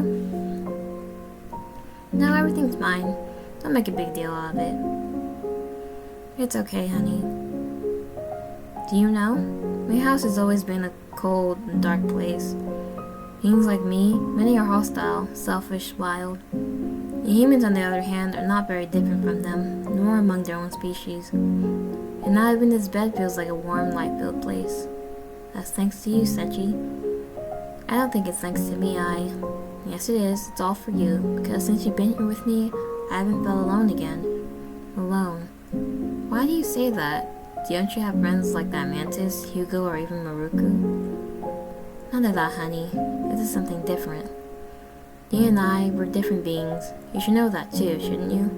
No, everything's fine. Don't make a big deal out of it. It's okay, honey. Do you know? My house has always been a cold and dark place. Beings like me, many are hostile, selfish, wild. The humans, on the other hand, are not very different from them, nor among their own species. And now even this bed feels like a warm, light-filled place. That's thanks to you, Seiichi. I don't think it's thanks to me, Yes, it is. It's all for you, because since you've been here with me, I haven't felt alone again. Alone. Why do you say that? Don't you have friends like that Mantis, Hugo, or even Maruku? None of that, honey. This is something different. You and I, we're different beings. You should know that too, shouldn't you?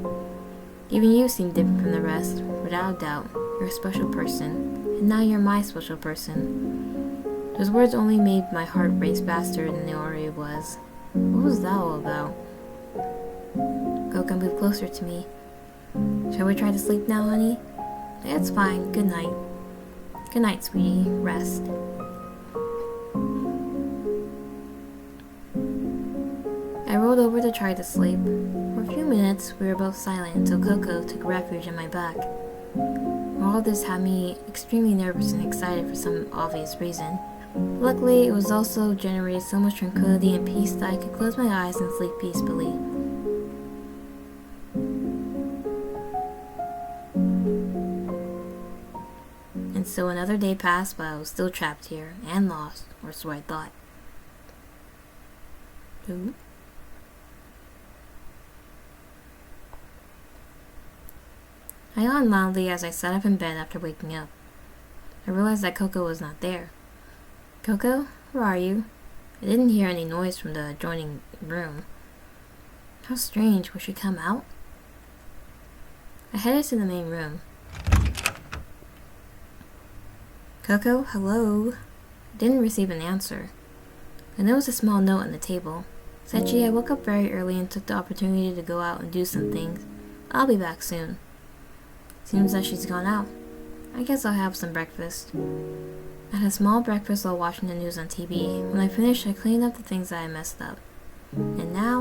Even you seem different from the rest. Without a doubt, you're a special person. And now you're my special person. Those words only made my heart race faster than it already was. What was that all about? Koko, move closer to me. Shall we try to sleep now, honey? It's fine. Good night. Good night, sweetie. Rest. I rolled over to try to sleep. For a few minutes, we were both silent until Koko took refuge in my back. All of this had me extremely nervous and excited for some obvious reason. Luckily, it was also generated so much tranquility and peace that I could close my eyes and sleep peacefully. And so another day passed, but I was still trapped here, and lost, or so I thought. Ooh. I yawned loudly as I sat up in bed after waking up. I realized that Koko was not there. Koko, where are you? I didn't hear any noise from the adjoining room. How strange, will she come out? I headed to the main room. Koko, hello? Didn't receive an answer. And there was a small note on the table. Seiichi, I woke up very early and took the opportunity to go out and do some things. I'll be back soon. Seems that she's gone out. I guess I'll have some breakfast. I had a small breakfast while watching the news on TV. When I finished, I cleaned up the things that I messed up. And now...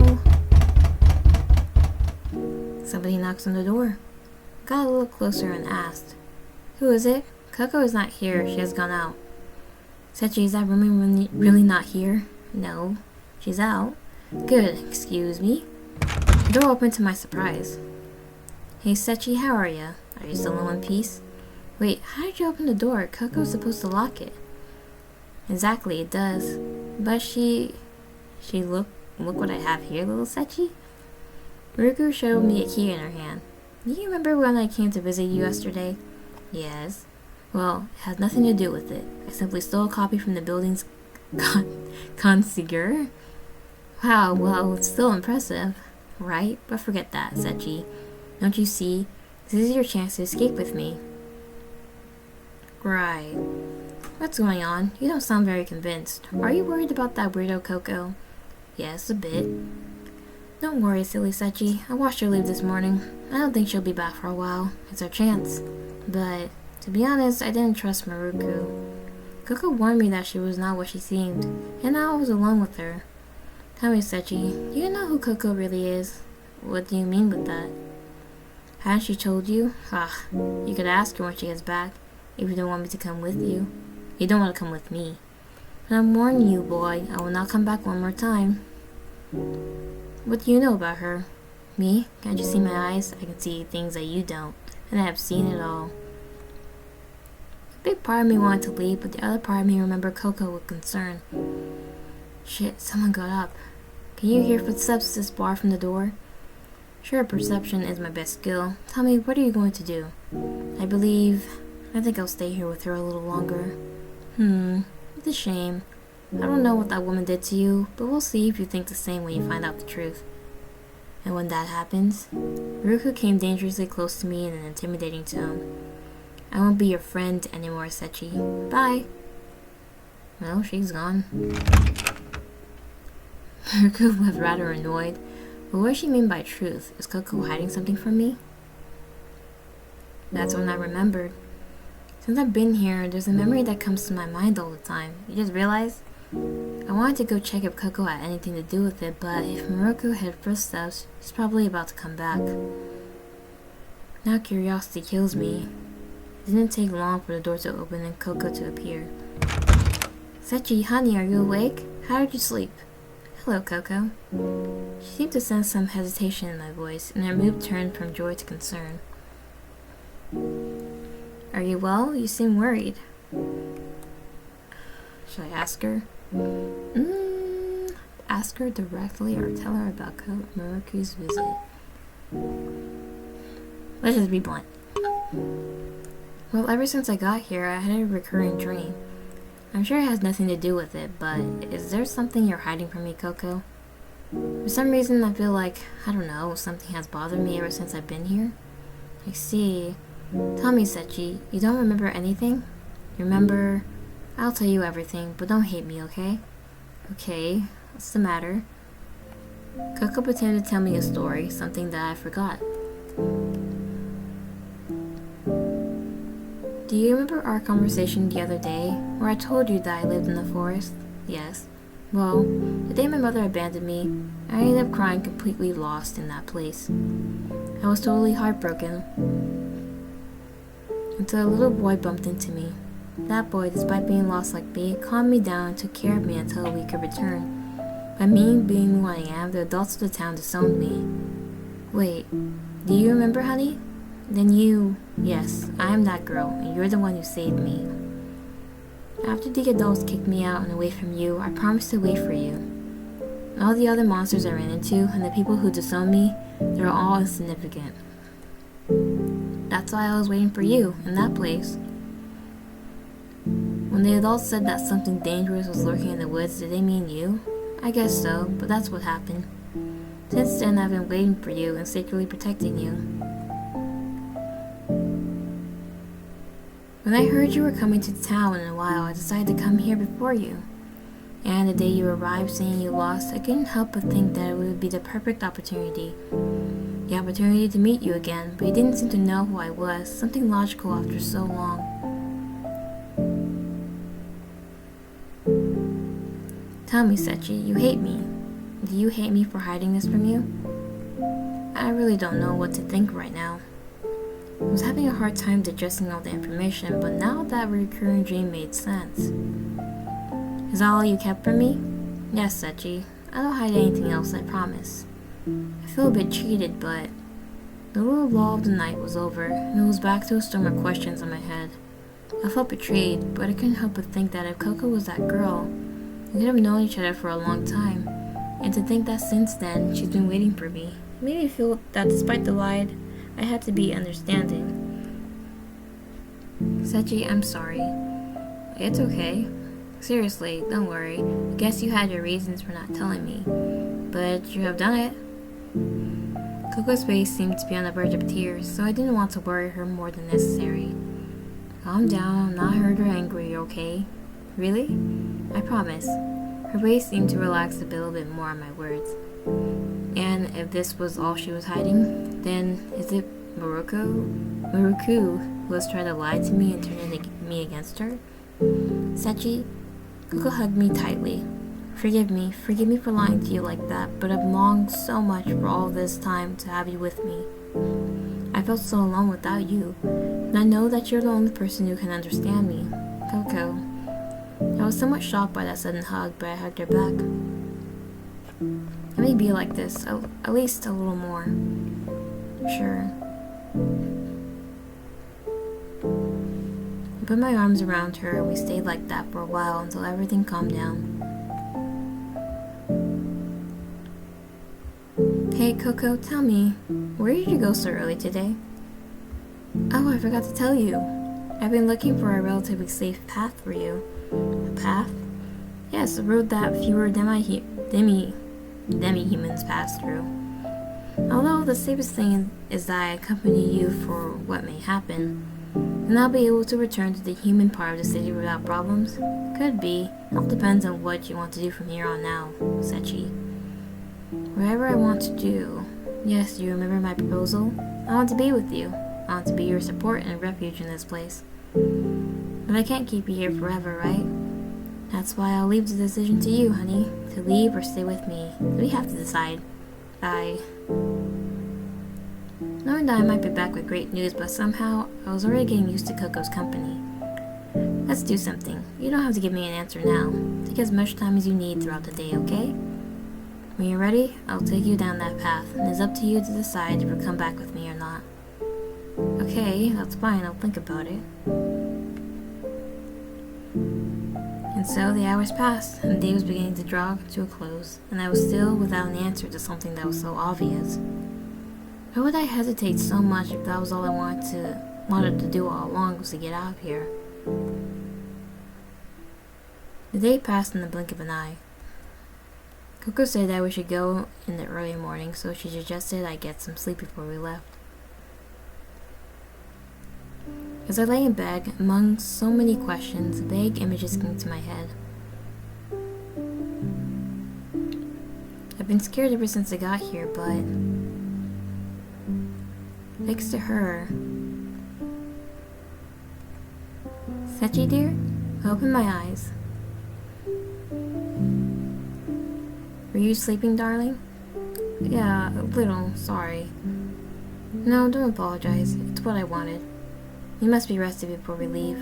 somebody knocks on the door. Got a little closer and asked, "Who is it?" Koko is not here. She has gone out. Seiichi, is that woman really not here? No. She's out. Good. Excuse me. The door opened to my surprise. Hey Seiichi, how are ya? Are you still in one piece? Wait, how did you open the door? Koko's supposed to lock it. Exactly, it does. But she look what I have here, little Seiichi. Ruku showed me a key in her hand. Do you remember when I came to visit you yesterday? Yes. Well, it has nothing to do with it. I simply stole a copy from the building's concierge. Wow, well, it's still impressive, right? But forget that, Seiichi. Don't you see? This is your chance to escape with me. Right. What's going on? You don't sound very convinced. Are you worried about that weirdo Koko? Yes, a bit. Don't worry, silly Seiichi. I watched her leave this morning. I don't think she'll be back for a while. It's our chance. But, to be honest, I didn't trust Maruku. Koko warned me that she was not what she seemed, and now I was alone with her. Tell me, Seiichi, do you know who Koko really is? What do you mean with that? Hasn't she told you? You could ask her when she gets back, if you don't want me to come with you. You don't want to come with me. But I'm warning you, boy, I will not come back one more time. What do you know about her? Me? Can't you see my eyes? I can see things that you don't, and I have seen it all. A big part of me wanted to leave, but the other part of me remembered Koko with concern. Shit, someone got up. Can you hear footsteps this far from the door? Sure, perception is my best skill. Tell me, what are you going to do? I think I'll stay here with her a little longer. It's a shame. I don't know what that woman did to you, but we'll see if you think the same when you find out the truth. And when that happens, Ruku came dangerously close to me in an intimidating tone. I won't be your friend anymore, Seiichi. Bye. Well, she's gone. Ruku was rather annoyed. But what does she mean by truth? Is Koko hiding something from me? That's when I remembered. Since I've been here, there's a memory that comes to my mind all the time. You just realize? I wanted to go check if Koko had anything to do with it, but if Maruku had footsteps, she's probably about to come back. Now curiosity kills me. It didn't take long for the door to open and Koko to appear. Seiichi, honey, are you awake? How did you sleep? Hello, Koko. She seemed to sense some hesitation in my voice, and her mood turned from joy to concern. Are you well? You seem worried. Should I ask her? Ask her directly or tell her about Maruku's visit. Let's just be blunt. Well, ever since I got here, I had a recurring dream. I'm sure it has nothing to do with it, but is there something you're hiding from me, Koko? For some reason, I feel like, I don't know, something has bothered me ever since I've been here. I see. Tell me, Seiichi, you don't remember anything? You remember? I'll tell you everything, but don't hate me, okay? Okay, what's the matter? Koko pretended to tell me a story, something that I forgot. Do you remember our conversation the other day, where I told you that I lived in the forest? Yes. Well, the day my mother abandoned me, I ended up crying completely lost in that place. I was totally heartbroken. Until a little boy bumped into me. That boy, despite being lost like me, calmed me down and took care of me until we could return. By me being who I am, the adults of the town disowned me. Wait, do you remember, honey? Then yes, I am that girl, and you're the one who saved me. After the adults kicked me out and away from you, I promised to wait for you. All the other monsters I ran into, and the people who disowned me, they're all insignificant. That's why I was waiting for you, in that place. When the adults said that something dangerous was lurking in the woods, did they mean you? I guess so, but that's what happened. Since then, I've been waiting for you and secretly protecting you. When I heard you were coming to town in a while, I decided to come here before you. And the day you arrived saying you lost, I couldn't help but think that it would be the perfect opportunity. The opportunity to meet you again, but you didn't seem to know who I was, something logical after so long. Tell me, Seiichi, you hate me. Do you hate me for hiding this from you? I really don't know what to think right now. I was having a hard time digesting all the information, but now that recurring dream made sense. Is that all you kept from me? Yes, Seiichi. I don't hide anything else, I promise. I feel a bit cheated, but the little lull of the night was over, and it was back to a storm of questions in my head. I felt betrayed, but I couldn't help but think that if Koko was that girl, we could have known each other for a long time, and to think that since then, she's been waiting for me. It made me feel that despite the lie, I had to be understanding. Seiichi, I'm sorry. It's okay. Seriously, don't worry. I guess you had your reasons for not telling me, but you have done it. Koko's face seemed to be on the verge of tears, so I didn't want to worry her more than necessary. Calm down, I'm not hurt or angry, okay? Really? I promise. Her face seemed to relax a little bit more on my words. And if this was all she was hiding, then is it Muruku who was trying to lie to me and turn me against her? Seiichi, Koko hugged me tightly. Forgive me for lying to you like that, but I've longed so much for all this time to have you with me. I felt so alone without you, and I know that you're the only person who can understand me. Koko. I was somewhat shocked by that sudden hug, but I hugged her back. Let me be like this, at least a little more. Sure. I put my arms around her and we stayed like that for a while until everything calmed down. Hey Koko, tell me, where did you go so early today? Oh, I forgot to tell you. I've been looking for a relatively safe path for you. A path? Yes, a road that fewer demi-humans pass through. Although the safest thing is that I accompany you for what may happen, and I'll be able to return to the human part of the city without problems. Could be. It all depends on what you want to do from here on now, Seiichi. Whatever I want to do. Yes, you remember my proposal? I want to be with you. I want to be your support and refuge in this place. But I can't keep you here forever, right? That's why I'll leave the decision to you, honey. To leave or stay with me. We have to decide. Knowing that I might be back with great news, but somehow I was already getting used to Koko's company. Let's do something. You don't have to give me an answer now. Take as much time as you need throughout the day, okay? When you're ready, I'll take you down that path, and it's up to you to decide if you'll come back with me or not. Okay, that's fine, I'll think about it. And so the hours passed, and the day was beginning to draw to a close, and I was still without an answer to something that was so obvious. Why would I hesitate so much if that was all I wanted to do all along was to get out of here? The day passed in the blink of an eye. Koko said that we should go in the early morning, so she suggested I get some sleep before we left. As I lay in bed, among so many questions, vague images came to my head. I've been scared ever since I got here, but thanks to her. Seiichi dear, I opened my eyes. Were you sleeping, darling? Yeah, a little, sorry. No, don't apologize. It's what I wanted. You must be rested before we leave.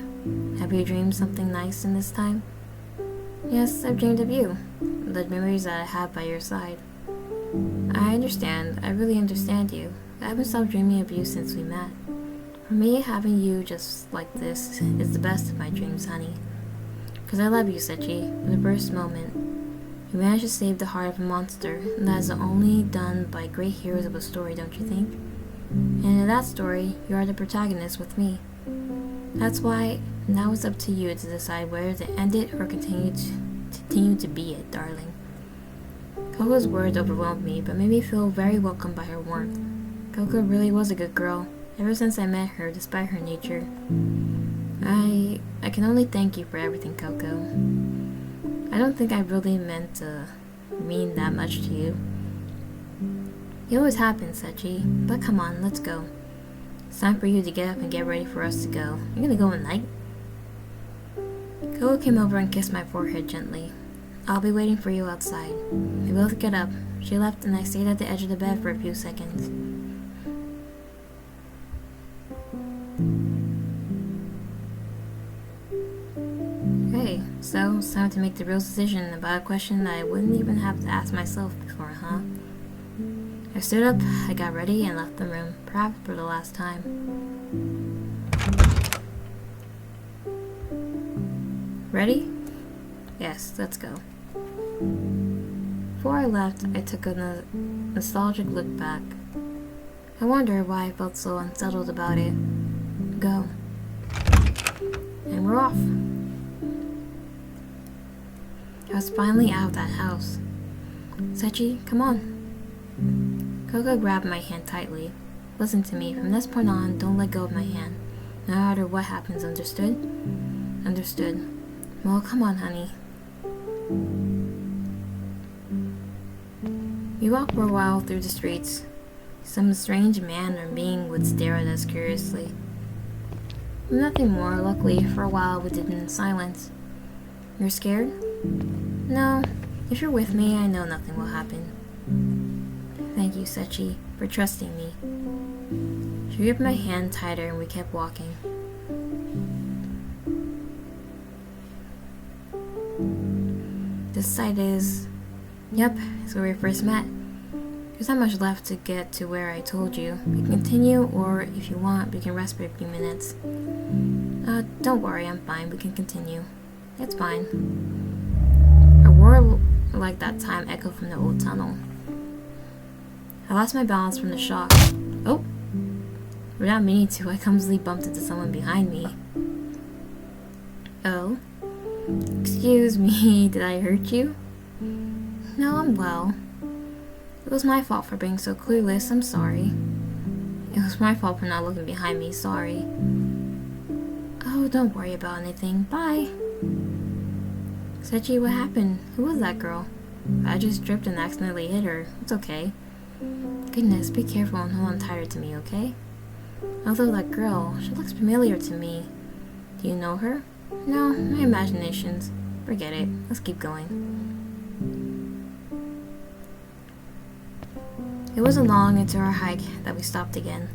Have you dreamed something nice in this time? Yes, I've dreamed of you. The memories that I have by your side. I understand. I really understand you. I haven't stopped dreaming of you since we met. For me, having you just like this is the best of my dreams, honey. Because I love you, Seiichi, from the first moment. You managed to save the heart of a monster, and that is only done by great heroes of a story, don't you think? And in that story, you are the protagonist with me. That's why now it's up to you to decide whether to end it or continue to be it, darling. Koko's words overwhelmed me, but made me feel very welcomed by her warmth. Koko really was a good girl, ever since I met her, despite her nature. I can only thank you for everything, Koko. I don't think I really meant to mean that much to you. It always happens, Seiichi, but come on, let's go. It's time for you to get up and get ready for us to go. You're gonna go at night? Koko came over and kissed my forehead gently. I'll be waiting for you outside. We both get up. She left and I stayed at the edge of the bed for a few seconds. Okay, so it's time to make the real decision about a question that I wouldn't even have to ask myself before, huh? I stood up, I got ready, and left the room, perhaps for the last time. Ready? Yes, let's go. Before I left, I took a nostalgic look back. I wonder why I felt so unsettled about it. Go. And we're off. I was finally out of that house. Seiichi, come on. Koko grabbed my hand tightly. Listen to me, from this point on, don't let go of my hand. No matter what happens, understood? Understood. Well, come on, honey. We walked for a while through the streets. Some strange man or being would stare at us curiously. Nothing more, luckily, for a while we did in silence. You're scared? No. If you're with me, I know nothing will happen. Thank you, Seiichi, for trusting me. She gripped my hand tighter and we kept walking. This site is... Yep, it's where we first met. There's not much left to get to where I told you. We can continue, or if you want, we can rest for a few minutes. Don't worry, I'm fine. We can continue. It's fine. A roar like that time echoed from the old tunnel. I lost my balance from the shock. Oh! Without meaning to, I clumsily bumped into someone behind me. Oh? Excuse me, did I hurt you? No, I'm well. It was my fault for being so clueless, I'm sorry. It was my fault for not looking behind me, sorry. Oh, don't worry about anything, bye. Seiichi, what happened? Who was that girl? I just tripped and accidentally hit her. It's okay. Goodness, be careful and hold on tighter to me, okay? Although that girl, she looks familiar to me. Do you know her? No, my imaginations. Forget it. Let's keep going. It wasn't long into our hike that we stopped again.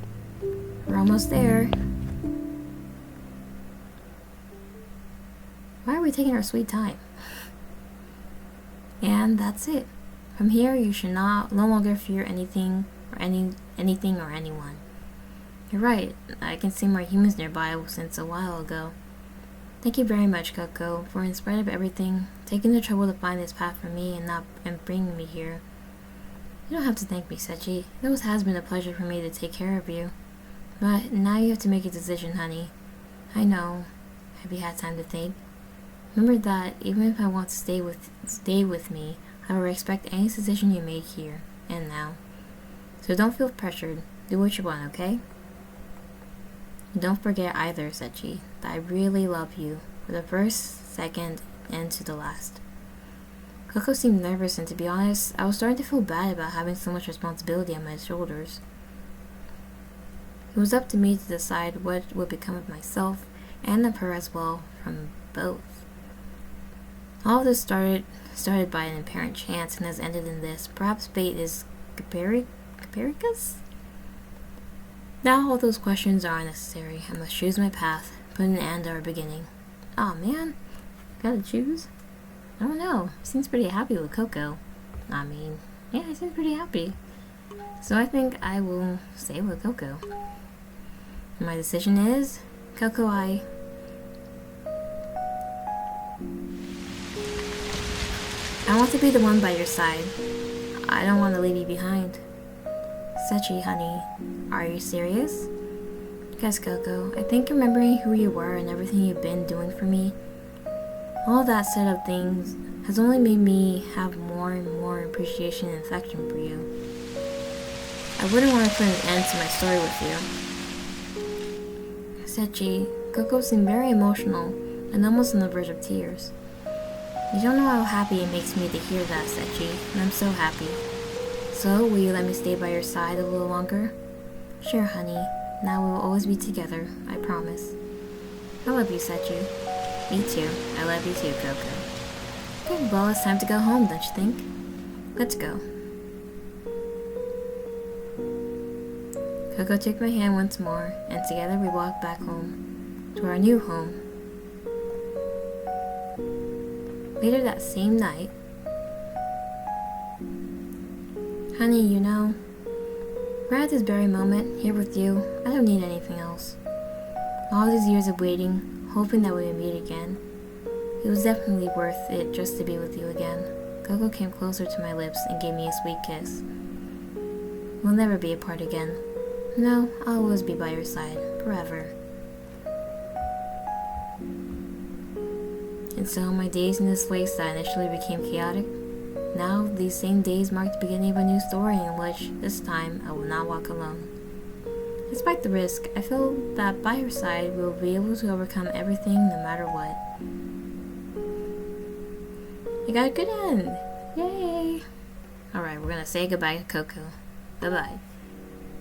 We're almost there. Why are we taking our sweet time? And that's it. From here, you should no longer fear anything or anything or anyone. You're right. I can see more humans nearby since a while ago. Thank you very much, Koko, for in spite of everything, taking the trouble to find this path for me and bringing me here. You don't have to thank me, Seiichi. It always has been a pleasure for me to take care of you. But now you have to make a decision, honey. I know. Have you had time to think? Remember that even if I want to stay with me, I will respect any decision you make here and now. So don't feel pressured. Do what you want, okay? And don't forget either, Seiichi, that I really love you, for the first, second, and to the last. Koko seemed nervous, and to be honest, I was starting to feel bad about having so much responsibility on my shoulders. It was up to me to decide what would become of myself and of her as well, from both. All of this started by an apparent chance and has ended in this. Perhaps fate is capricious? Now all those questions are unnecessary. I must choose my path, put an end to our beginning. Aw, man. Gotta choose? I don't know. He seems pretty happy with Koko. I mean, yeah, he seems pretty happy. So I think I will stay with Koko. My decision is, Koko, I want to be the one by your side. I don't want to leave you behind. Seiichi, honey, are you serious? Yes, Koko, I think remembering who you were and everything you've been doing for me, all that set of things has only made me have more and more appreciation and affection for you. I wouldn't want to put an end to my story with you. Seiichi, Koko seemed very emotional and almost on the verge of tears. You don't know how happy it makes me to hear that, Seiichi, and I'm so happy. So, will you let me stay by your side a little longer? Sure, honey. Now we will always be together, I promise. I love you, Seiichi. Me too. I love you too, Koko. Okay, well, it's time to go home, don't you think? Let's go. Koko took my hand once more, and together we walked back home, to our new home. Later that same night, honey, you know, right at this very moment, here with you, I don't need anything else. All these years of waiting, hoping that we would meet again, it was definitely worth it just to be with you again. Koko came closer to my lips and gave me a sweet kiss. We'll never be apart again. No, I'll always be by your side, forever. And so my days in this place that initially became chaotic, now these same days mark the beginning of a new story in which, this time, I will not walk alone. Despite the risk, I feel that by her side, we will be able to overcome everything no matter what. You got a good end! Yay! Alright, we're gonna say goodbye to Koko. Bye-bye.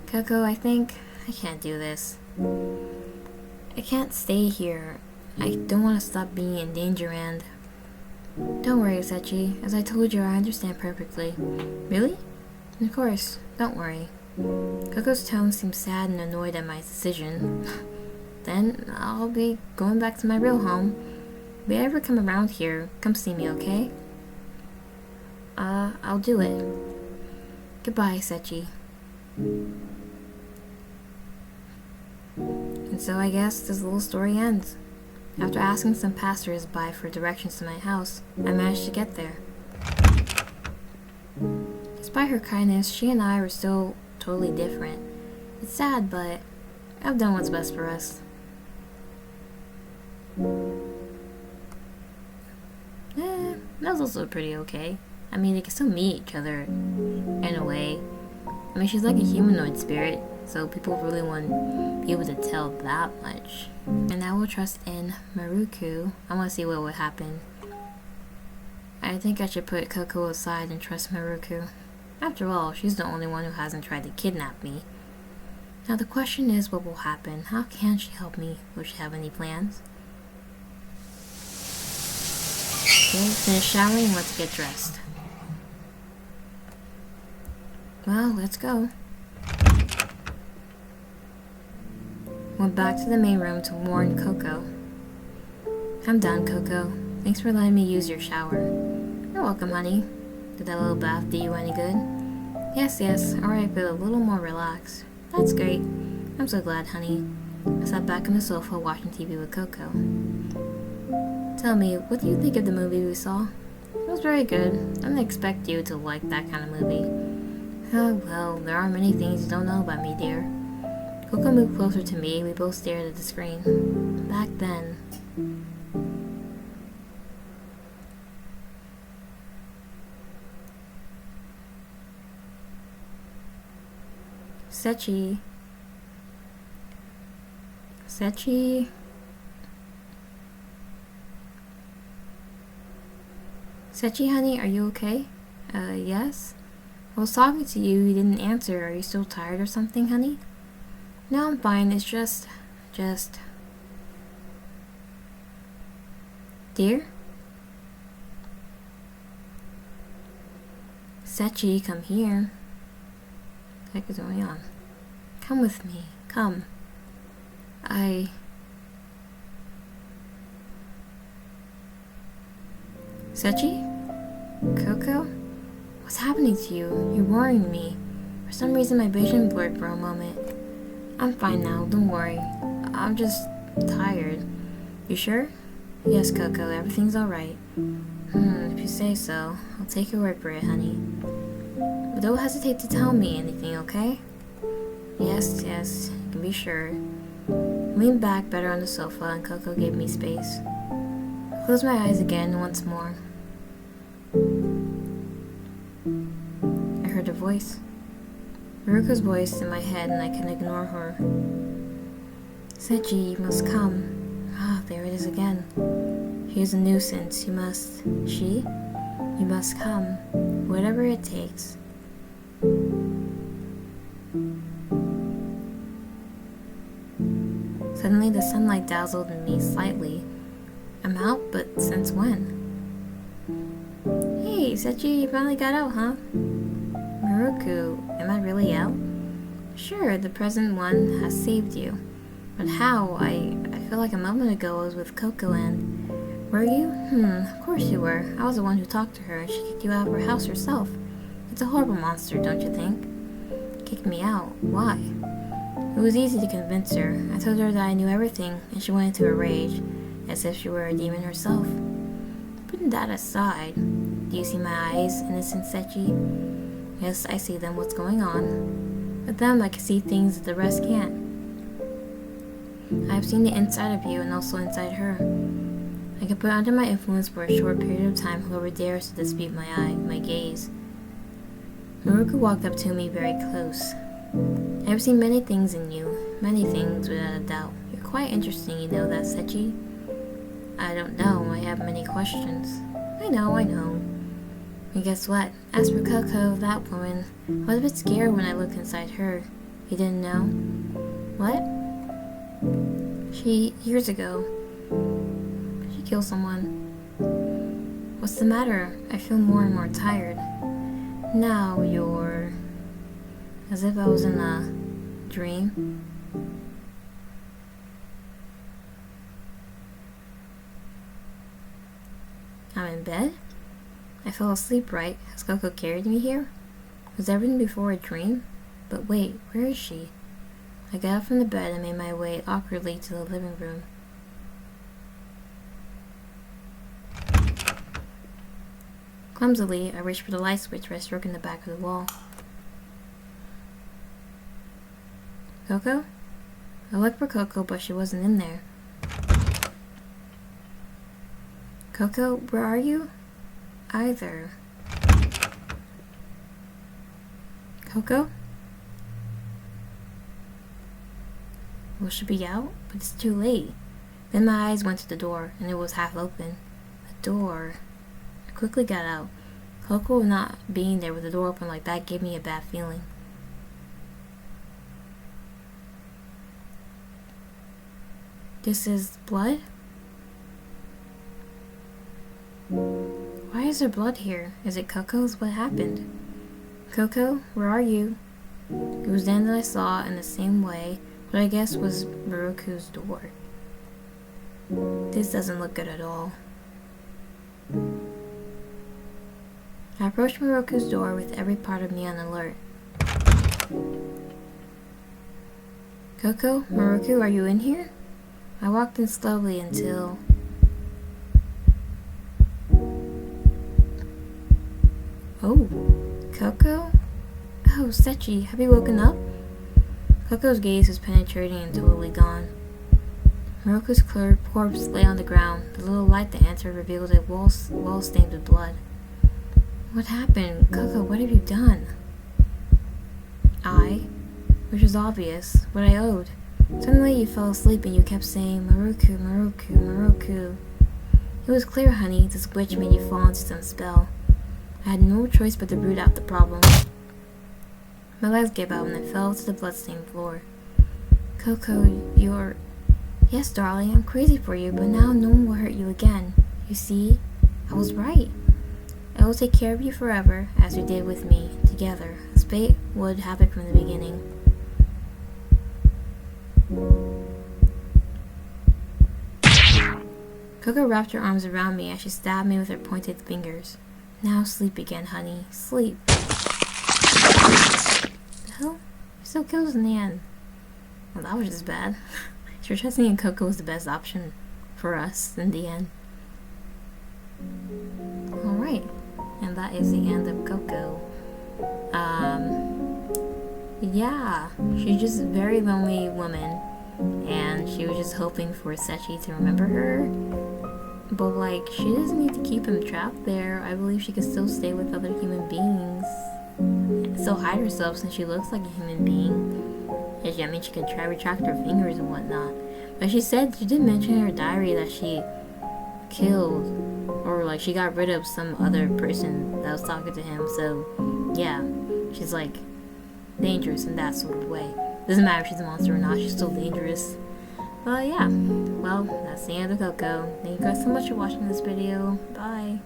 Koko, I think I can't do this. I can't stay here. I don't want to stop being in danger and... Don't worry, Seiichi. As I told you, I understand perfectly. Really? Of course. Don't worry. Koko's tone seemed sad and annoyed at my decision. Then I'll be going back to my real home. If you ever come around here, come see me, okay? I'll do it. Goodbye, Seiichi. And so I guess this little story ends. After asking some passers-by for directions to my house, I managed to get there. Despite her kindness, she and I were still totally different. It's sad, but I've done what's best for us. That was also pretty okay. I mean, they can still meet each other in a way. I mean, she's like a humanoid spirit, so people really wouldn't be able to tell that much. And I will trust in Maruku. I want to see what would happen. I think I should put Koko aside and trust Maruku. After all, she's the only one who hasn't tried to kidnap me. Now the question is, what will happen? How can she help me? Will she have any plans? Okay, finish showering and let's get dressed. Well, let's go. Went back to the main room to warn Koko. I'm done, Koko. Thanks for letting me use your shower. You're welcome, honey. Did that little bath do you any good? Yes. Alright, I feel a little more relaxed. That's great. I'm so glad, honey. I sat back on the sofa watching TV with Koko. Tell me, what do you think of the movie we saw? It was very good. I didn't expect you to like that kind of movie. Oh, well, there are many things you don't know about me, dear. Koko moved closer to me. We both stared at the screen. Back then... Seiichi. Seiichi. Seiichi, honey, are you okay? Yes? I was talking to you, you didn't answer. Are you still tired or something, honey? No, I'm fine. It's just... Dear? Seiichi, come here. What the heck is going on? Come with me. Come. Seiichi? Koko? What's happening to you? You're worrying me. For some reason my vision blurred for a moment. I'm fine now, don't worry. I'm just tired. You sure? Yes, Koko, everything's alright. If you say so. I'll take your word for it, honey. But don't hesitate to tell me anything, okay? Yes, you can be sure. I leaned back better on the sofa and Koko gave me space. I closed my eyes again once more. I heard a voice. Maruko's voice in my head and I couldn't ignore her. Seiichi, you must come. Ah, there it is again. She is a nuisance. You must come, whatever it takes. Suddenly the sunlight dazzled me slightly. I'm out, but since when? Hey, Seiichi, you finally got out, huh? Miroku, am I really out? Sure, the present one has saved you. But how? I feel like a moment ago I was with Koko and... Were you? Of course you were. I was the one who talked to her and she kicked you out of her house herself. It's a horrible monster, don't you think? Kicked me out. Why? It was easy to convince her. I told her that I knew everything and she went into a rage, as if she were a demon herself. Putting that aside, do you see my eyes, innocent Seiichi? Yes, I see them. What's going on? With them, I can see things that the rest can't. I have seen the inside of you and also inside her. I can put under my influence for a short period of time whoever dares to dispute my gaze. Miroku walked up to me very close. I have seen many things in you, many things without a doubt. You're quite interesting, you know that, Seiichi? I don't know, I have many questions. I know. And guess what? As for Koko, that woman, I was a bit scared when I looked inside her. You didn't know? What? Years ago, she killed someone. What's the matter? I feel more and more tired. Now you're... as if I was in a dream. I'm in bed? I fell asleep, right? Has Koko carried me here? Was everything before a dream? But wait, where is she? I got up from the bed and made my way awkwardly to the living room. Clumsily, I reached for the light switch by stroking the back of the wall. Koko? I looked for Koko, but she wasn't in there. Koko, where are you? Either. Koko? Will she be out? But it's too late. Then my eyes went to the door, and it was half open. The door. I quickly got out. Koko not being there with the door open like that gave me a bad feeling. This is blood? Why is there blood here? Is it Koko's? What happened? Koko, where are you? It was then that I saw, in the same way, what I guess was Miroku's door. This doesn't look good at all. I approached Miroku's door with every part of me on alert. Koko, Miroku, are you in here? I walked in slowly until... Oh, Koko? Oh, Seiichi, have you woken up? Koko's gaze was penetrating and totally gone. Miroku's corpse lay on the ground. The little light that answered revealed a wall stained with blood. What happened? Koko, what have you done? Which was obvious, what I owed. Suddenly you fell asleep and you kept saying, Miroku, Miroku, Miroku. It was clear, honey, this witch made you fall into some spell. I had no choice but to root out the problem. My legs gave out and I fell to the bloodstained floor. Koko, you're... Yes, darling, I'm crazy for you, but now no one will hurt you again. You see, I was right. I will take care of you forever, as you did with me, together, as fate would have it from the beginning. Koko wrapped her arms around me as she stabbed me with her pointed fingers. Now sleep again, honey. Sleep. The hell? You still killed us in the end. Well, that was just bad. Sure, trusting in Koko was the best option for us in the end. Alright. And that is the end of Koko. Yeah. She's just a very lonely woman. And she was just hoping for Seiichi to remember her. But, like, she doesn't need to keep him trapped there. I believe she could still stay with other human beings. Still hide herself since she looks like a human being. I mean, she could try retract her fingers and whatnot. But she said, she did mention in her diary that she killed, or like she got rid of some other person that was talking to him. So yeah, she's like dangerous in that sort of way. Doesn't matter if she's a monster or not, she's still dangerous. But yeah, well, that's the end of Koko. Thank you guys so much for watching this video. Bye.